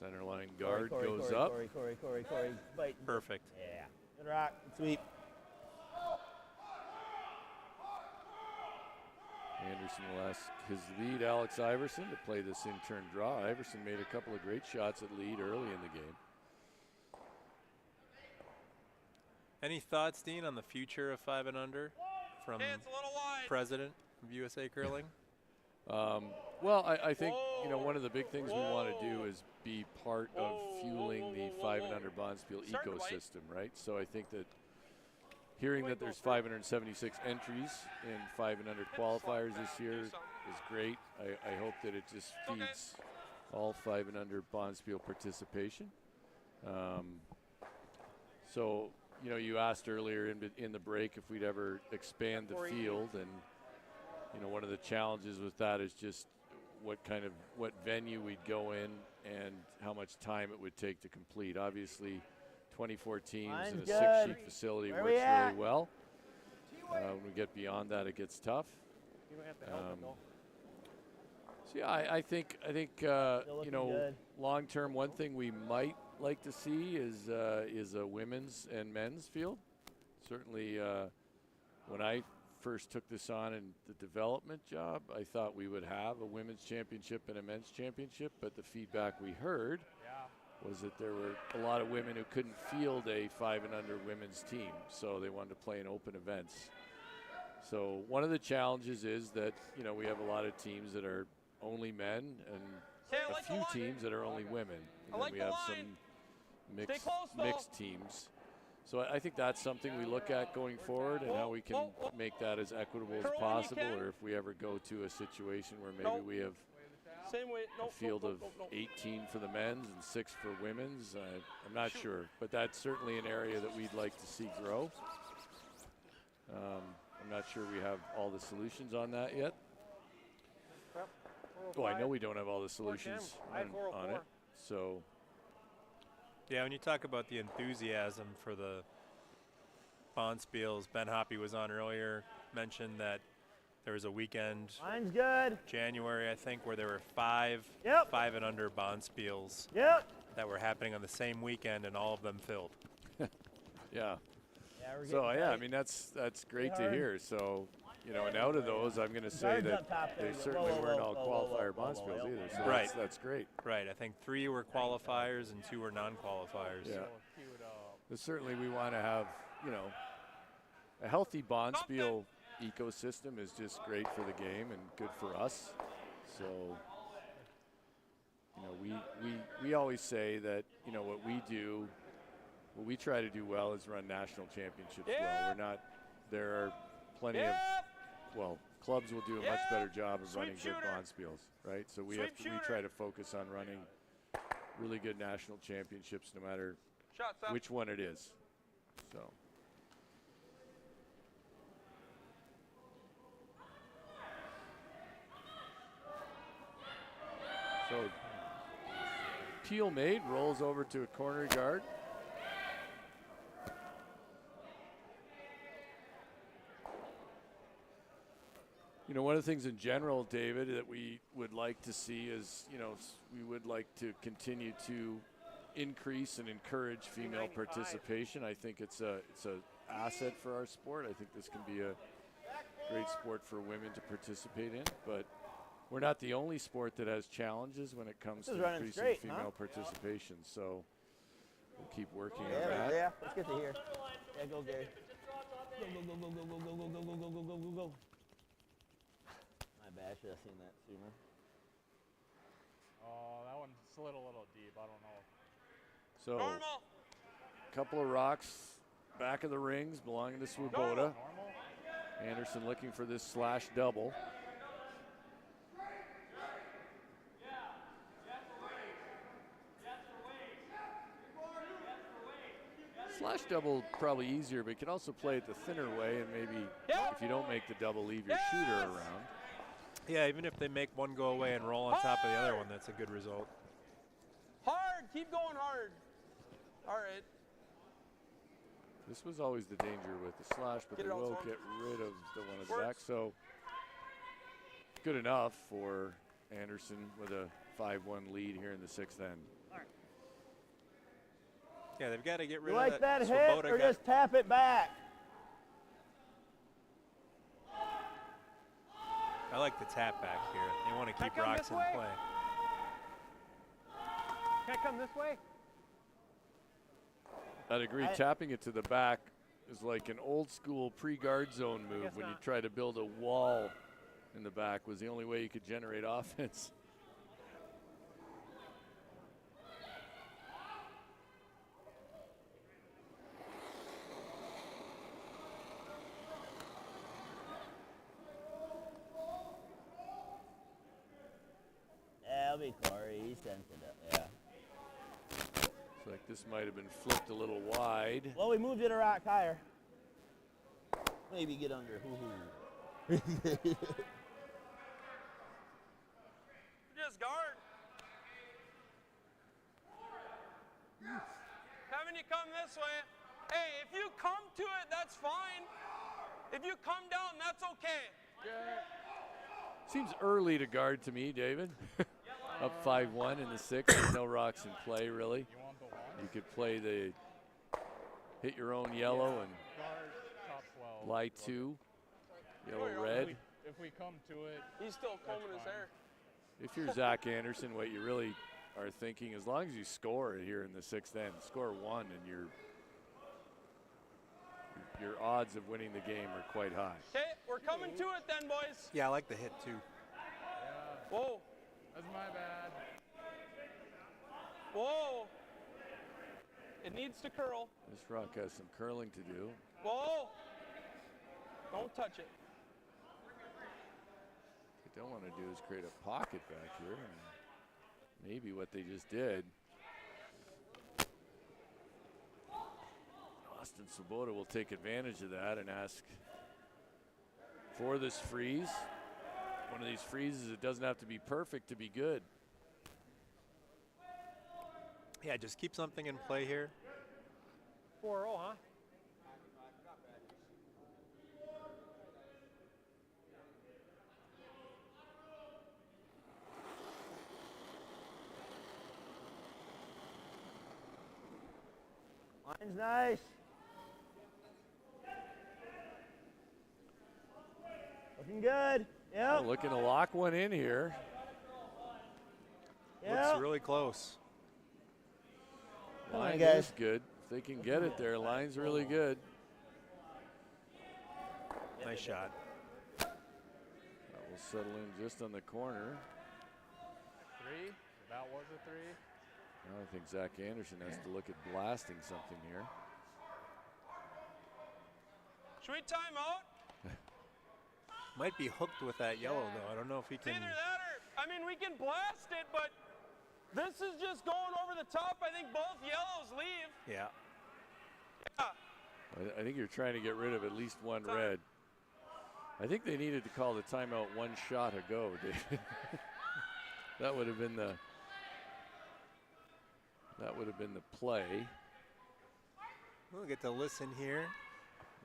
Center line guard Corey, goes Corey, up. Corey, biting. Perfect. Yeah. Good rock. Good sweep. Anderson will ask his lead, Alex Iverson, to play this in-turn draw. Iverson made a couple of great shots at lead early in the game. Any thoughts, Dean, on the future of 5 and under from Hey, it's a little wide. president of USA Curling? Well, I think one of the big things we want to do is be part of fueling the 5 and under Bonspiel Starting to bite. ecosystem, right? So I think that hearing that there's 576 entries in 5 and under qualifiers this year is great. I hope that it just feeds all 5 and under Bonspiel participation. So, you asked earlier in the break if we'd ever expand the field, and one of the challenges with that is just what venue we'd go in and how much time it would take to complete. Obviously, 24 teams Mine's in a good. six-sheet facility Where works we at? really well. When we get beyond that, it gets tough. You might have to help it though. So yeah, I think Still you looking know, good. long term, one thing we might like to see is a women's and men's field. Certainly, when I first took this on in the development job, I thought we would have a women's championship and a men's championship. But the feedback we heard was that there were a lot of women who couldn't field a 5 and under women's team, so they wanted to play in open events. So one of the challenges is that, you know, we have a lot of teams that are only men and Okay, I a like the few line. teams that are only women. And I then like we the have line. some Stay close, though. mixed teams. So I think that's something we look at going forward, and how we can make that as equitable as Curl when you possible, can. or if we ever go to a situation where maybe Nope. we have Same way. a Nope, field nope, of nope, nope, nope. 18 for the men's and 6 for women's. I'm not sure, but that's certainly an area that we'd like to see grow. I'm not sure we have all the solutions on that yet. Yep. Oh, I know we don't have all the solutions on it. 404. So, Yeah, when you talk about the enthusiasm for the Bonspiels, Ben Hoppy was on earlier, mentioned that there was a weekend, Mine's good. January, I think, where there were 5 Yep. 5 and under Bonspiels Yep. that were happening on the same weekend, and all of them filled. yeah. Yeah, we're So getting yeah, I tight. mean that's great to hard. hear. So, you know, and out of those, I'm going to say Guards that up top there. they Whoa, certainly whoa, weren't whoa, all whoa, whoa, qualifier whoa, whoa, Bonspiels whoa, either. So whoa. Right. that's great. Right, I think 3 were qualifiers and 2 were non-qualifiers. Yeah. Cue it up. But certainly we want to have, you know, a healthy Bonspiel ecosystem is just great for the game and good for us. So, you know, we always say that, you know, what we try to do well is run national championships well. We're not, there are plenty of, well, clubs will do a much better job of Sweep running good shooter. Bonspiels, right? So we Sweep try shooter. to focus on running really good national championships no matter Shots up. which one it is. So. So Peel made, rolls over to a corner guard. You know, one of the things in general, David, that we would like to see is, you know, we would like to continue to increase and encourage female participation. I think it's a asset for our sport. I think this can be a great sport for women to participate in, but we're not the only sport that has challenges when it comes This is to running increasing straight, female participation. So we'll keep working Yeah, on that. yeah. Let's get to here. Yeah, go, Gary. Go, go, go, go, go, go, go, go, go, go, go, go, go, go. My bad. I should have seen that sooner. Oh, that one slid a little deep. I don't know. So Normal. a couple of rocks back of the rings belonging to Swoboda. Normal? Anderson looking for this slash double. Slash double probably easier, but you can also play it the thinner way, and maybe if you don't make the double, leave your shooter around. Yeah, even if they make one go away and roll on top of the other one, that's a good result. Hard. Keep going hard. All right. This was always the danger with the slash, but Get they it out, will Swan. get rid of the one at the Works. back. So good enough for Anderson with a 5-1 lead here in the sixth end. Yeah, they've got to get rid You of like that hit Swoboda or got- just tap it back? I like the tap back here. They want to keep come rocks this in way? play. Can I come this way? I'd agree. I- Tapping it to the back is like an old school pre-guard zone move guess when you not. try to build a wall in the back was the only way you could generate offense. Yeah, it'll be Corey. He sent it up. Yeah. It's like this might have been flipped a little wide. Well, we moved it a rock higher. Maybe get under. Hoo-hoo. Just guard. Kevin, you you come this way. Hey, if you come to it, that's fine. If you come down, that's okay. Seems early to guard to me, David. Up 5-1 in the 6th. There's no rocks in play, really. You want the one? You could play the hit your own yellow and Guard top 12. lie 2, yellow, If red. If we come to it, He's still combing his hair. If you're Zach Anderson, what you really are thinking, as long as you score here in the 6th end, score 1, and your odds of winning the game are quite high. Okay, we're coming to it then, boys. Yeah, I like the hit too. Whoa, that's my bad. whoa. It needs to curl. This rock has some curling to do. Whoa. Don't touch it. What they don't want to do is create a pocket back here. And maybe what they just did. Austin Swoboda will take advantage of that and ask for this freeze. One of these freezes, it doesn't have to be perfect to be good. Yeah, just keep something in play here. 4-0, huh? Line's nice. Looking good. Yep. Looking to lock one in here. Yep. Looks really close. Come on, Line guys. is good. If they can get it there, line's really good. Nice shot. That will settle in just on the corner. 3? That was a 3. Now I think Zach Anderson has to look at blasting something here. Should we time out? Might be hooked with that yellow though. I don't know if he It's can. either that or, I mean, we can blast it, but this is just going over the top. I think both yellows leave. Yeah. Yeah. I think you're trying to get rid of at least one Time. red. I think they needed to call the timeout one shot ago, David. That would have been the play. We'll get to listen here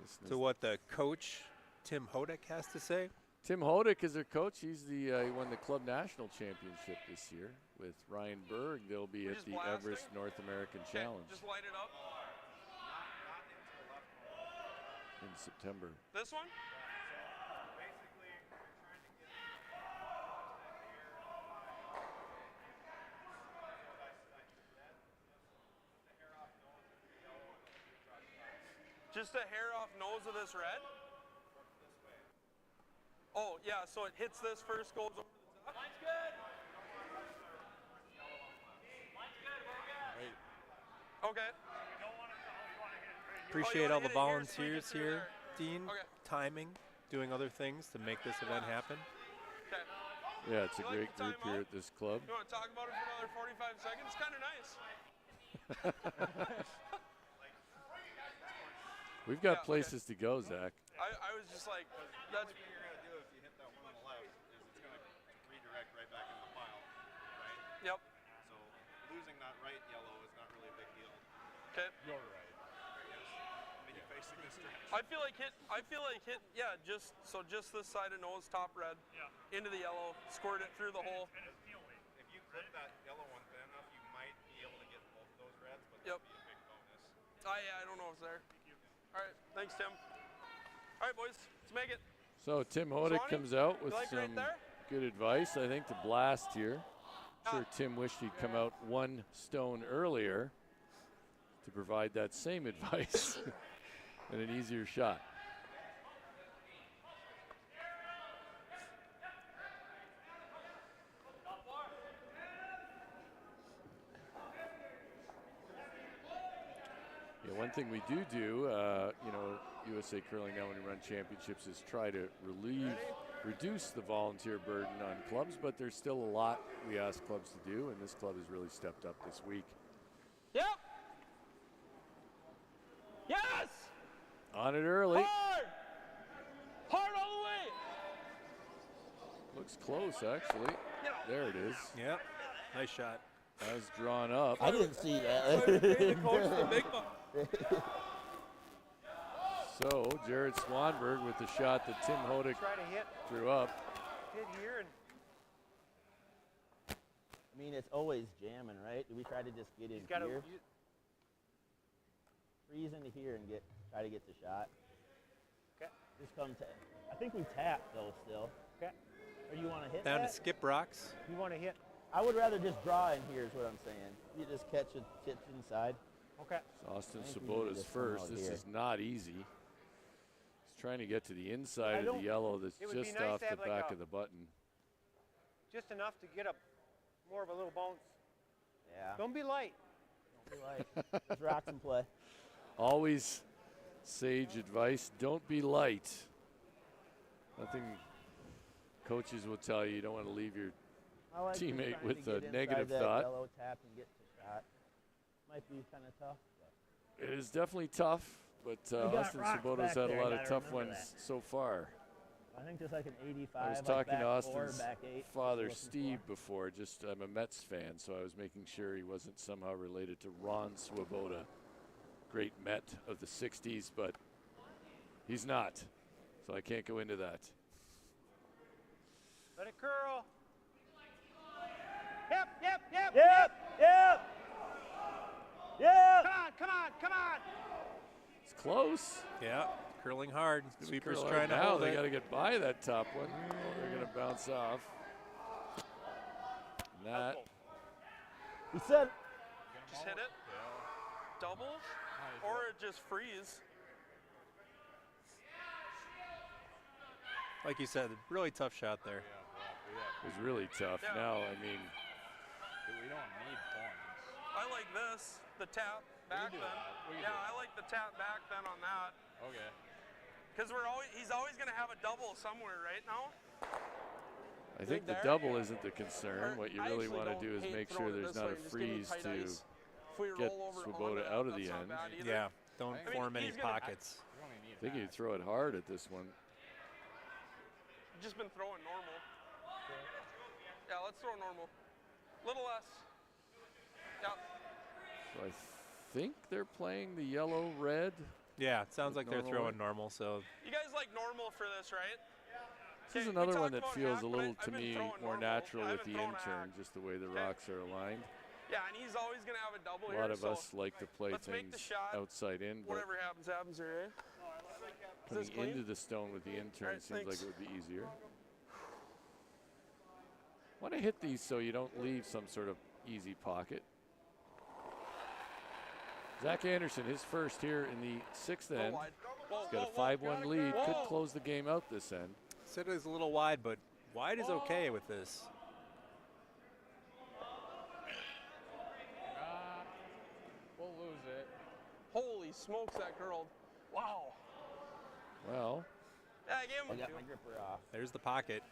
Listen to what the coach, Tim Hodek, has to say. Tim Hodek is their coach. He's he won the club national championship this year with Ryan Berg. They'll be We're at just the blasting? Everest North American Okay, Challenge just light it up. in September. This one? Just a hair off nose of this red? Oh, yeah, so it hits this first, goes over the top? Mine's good. Okay. Appreciate all hit the it here, swing it volunteers through here, there. Dean. Okay. Timing, doing other things to make this event happen. Okay. Yeah, it's a You like great the group here timeout? at this club. You want to talk about it for another 45 seconds? It's kind of nice. We've got Yeah, okay. places to go, Zach. I was just like, that's. What you're going to do if you hit that one on the left is it's going to redirect right back into the pile, right? Yep. So losing that right yellow is not really a big deal. Okay. You're right. I mean, you're facing this direction. I feel like hit. Yeah, just this side of nose, top red. Yeah. Into the yellow, squirt it through the hole. If you clip that yellow one thin enough, you might be able to get both of those reds, but Yep. that'd be a big bonus. I don't know if it's there. All right, thanks, Tim. All right, boys, let's make it. So Tim Hodek Swanee, comes out with you like right some there? good advice, I think, to blast here. Sure, Tim wished he'd come out one stone earlier to provide that same advice and an easier shot. Yeah, one thing we do, you know, USA Curling now when we run championships is try to reduce the volunteer burden on clubs, but there's still a lot we ask clubs to do, and this club has really stepped up this week. Yep. Yes. On it early. Hard all the way. Looks close, actually. There it is. Yep. Nice shot. as drawn up. I didn't see The coach, the that. big one. So Jared Swanberg with the shot that Tim Hodick Try to hit threw up. here and I mean, it's always jamming, right? Do we try to just get in he's got to. here? Freeze into here and try to get the shot. Okay. Just come to. I think we tap though still. Okay. Or you want to hit Down that? to Skip Rocks. You want to hit. I would rather just draw in here is what I'm saying. You just catch a tip inside. Okay. It's Austin I think we need Swoboda's this one first. out This here. is not easy. He's trying to get to the inside of the don't- yellow that's it would be just nice off to the have like back a- of the button. Just enough to get more of a little bounce. Yeah. Don't be light. Don't be like. Just rocks and play. Always sage advice, don't be light. Nothing coaches will tell you. You don't want to leave your I like just teammate trying with to a get inside negative that thought. Yellow tap and get the shot. Might be kind of tough. But. It is definitely tough, but got Austin rocks Swoboda's back had there, a lot you of gotta tough remember ones that. so far. I think there's like an 85. I was like talking back to 4, Austin's back 8. father, looking Steve, for. before. Just I'm a Mets fan, so I was making sure he wasn't somehow related to Ron Swoboda, great Met of the 60s, but he's not, so I can't go into that. Let it curl. Yep. Yep. Come on. It's close. Yeah, curling hard. Gonna Sweeper's curl trying out to now. hold They it. got to get by that top one. Or they're going to bounce off. And that He said. Just hit it. Double. Or just freeze. Like you said, really tough shot there. was really tough. Yeah. Now, I mean, We don't need points. I like this, the tap back do then. that. We can Yeah, do that. I like the tap back then on that. Okay. Because he's always going to have a double somewhere, right now? I think the there? double isn't the concern. Or What you I really actually want to don't do is hate make sure throwing it there's this not way a and just getting freeze tight to ice. If we get roll over Swoboda onto that, out of that's the not end. bad either. Yeah, don't I mean, form any he's gonna- pockets. You only need I think that. you throw it hard at this one. Just been throwing normal. Yeah, let's throw normal. Little less. Yeah. So I think they're playing the yellow-red. Yeah, it sounds like they're Normal throwing way. normal. So You guys like normal for this, right? This is Okay, we another one talked that about feels hack, a but little, I've to been me, throwing more normal. natural I with haven't the thrown a intern, hack. just the way the Okay. rocks are aligned. Yeah, and he's always going to have a double A here. lot of so us like to play let's make things the shot. outside in, but Whatever happens, happens here, eh? coming this clean? into the stone with the intern Alright, seems like thanks. it would be easier. Want to hit these so you don't leave some sort of easy pocket. Zach Anderson, his first here in the sixth Go end. wide. Whoa, He's got a whoa, whoa. 5-1 lead. Could Whoa. close the game out this end. said it was a little wide, but wide is okay with this. We'll lose it. Holy smokes, that curled. Wow. Well, Yeah, I gave I him a got two. my gripper off. There's the pocket.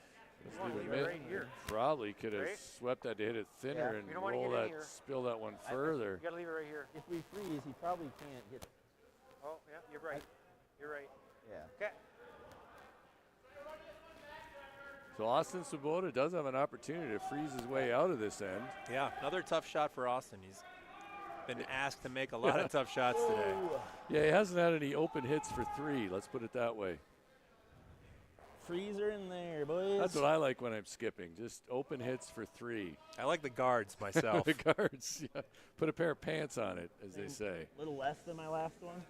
let's wanna leave leave it it right here. Probably could have Right? swept that to hit it thinner Yeah. and We don't wanna roll get in that, here. spill that one I- further. You gotta leave it right here. If we freeze, he probably can't get. Oh, yeah, you're right. You're right. Yeah. Okay. So Austin Swoboda does have an opportunity to freeze his way out of this end. Yeah, another tough shot for Austin. He's been asked to make a lot of tough shots today. Ooh. Yeah, he hasn't had any open hits for 3. Let's put it that way. Freezer in there, boys. That's what I like when I'm skipping. Just open hits for 3. I like the guards myself. The guards, yeah. Put a pair of pants on it, as they say. A little less than my last one.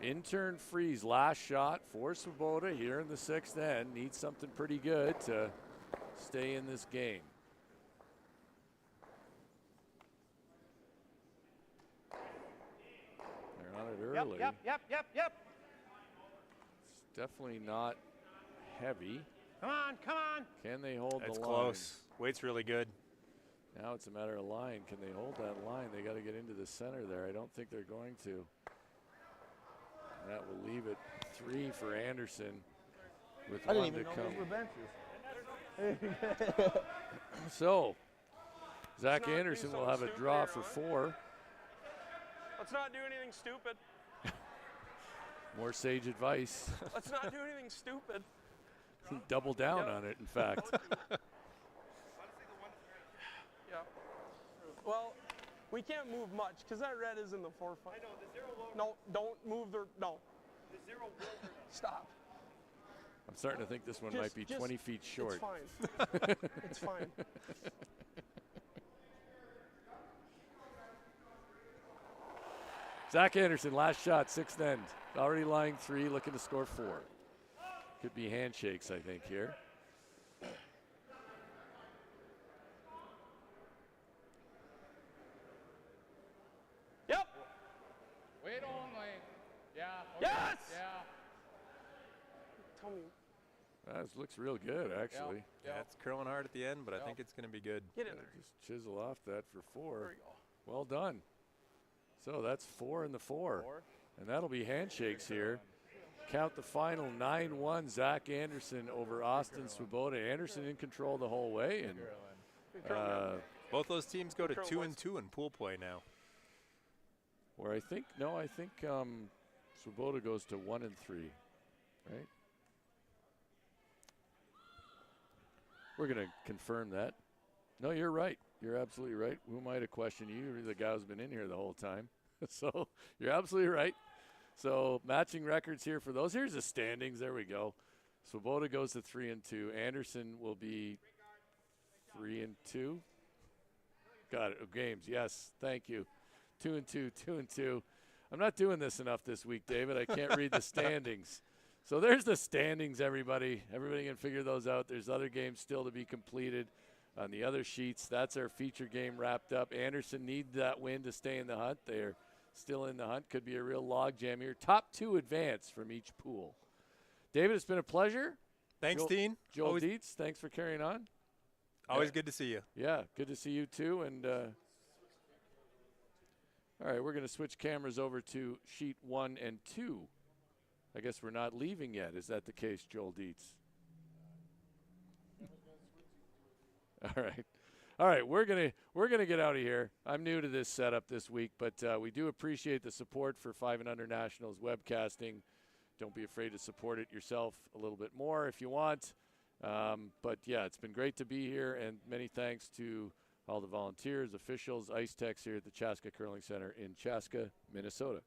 Intern freeze, last shot for Swoboda here in the 6th end. Needs something pretty good to stay in this game. They're on it early. Yep. It's definitely not heavy. Come on. Can they hold That's the line? close. Weight's really good. Now it's a matter of line. Can they hold that line? They got to get into the center there. I don't think they're going to. That will leave it 3 for Anderson with I didn't one even to know come. those were benches. So, Zach Let's not do Anderson will something have a stupid draw here, for huh? 4. Let's not do anything stupid. More sage advice. Let's not do anything stupid. Double down on it, in fact. Yeah. Well, we can't move much because that red is in the forefront. I know, the zero will. No, don't move the. No, The zero will. stop. I'm starting to think this one might be 20 feet short. It's fine. It's fine. Zach Anderson, last shot, sixth end. Already lying 3, looking to score 4. Could be handshakes, I think, here. Yep. Wait only. Yeah. Okay. Yes! Yeah. Tell me. That looks real good, actually. Yeah, it's curling hard at the end, but I Yep. think it's going to be good. Get in there. Just chisel off that for 4. There we go. Well done. So that's 4 in the 4. And that'll be handshakes here. Count the final 9-1. Zach Anderson over Austin Swoboda. Anderson in control the whole way. And Both those teams go to Curl 2-2 in pool play now. where I think Swoboda goes to 1-3, right? We're going to confirm that. No, you're right. You're absolutely right. Who am I to question you? You're the guy who's been in here the whole time. So you're absolutely right. So matching records here for those. Here's the standings. There we go. Swoboda goes to 3-2. Anderson will be 3-2. Got it. Oh, games. Yes. Thank you. 2-2. 2-2. I'm not doing this enough this week, David. I can't read the standings. So there's the standings, everybody. Everybody can figure those out. There's other games still to be completed on the other sheets. That's our feature game wrapped up. Anderson needs that win to stay in the hunt. They're still in the hunt. Could be a real log jam here. Top 2 advance from each pool. David, it's been a pleasure. Thanks, Dean. Joel Always, Dietz, thanks for carrying on. always good to see you. Yeah, good to see you too. And all right, we're going to switch cameras over to sheet 1 and 2. I guess we're not leaving yet. Is that the case, Joel Dietz? All right. All right, we're gonna get out of here. I'm new to this setup this week, but we do appreciate the support for 5 and Under Nationals webcasting. Don't be afraid to support it yourself a little bit more if you want. But yeah, it's been great to be here, and many thanks to all the volunteers, officials, ice techs here at the Chaska Curling Center in Chaska, Minnesota.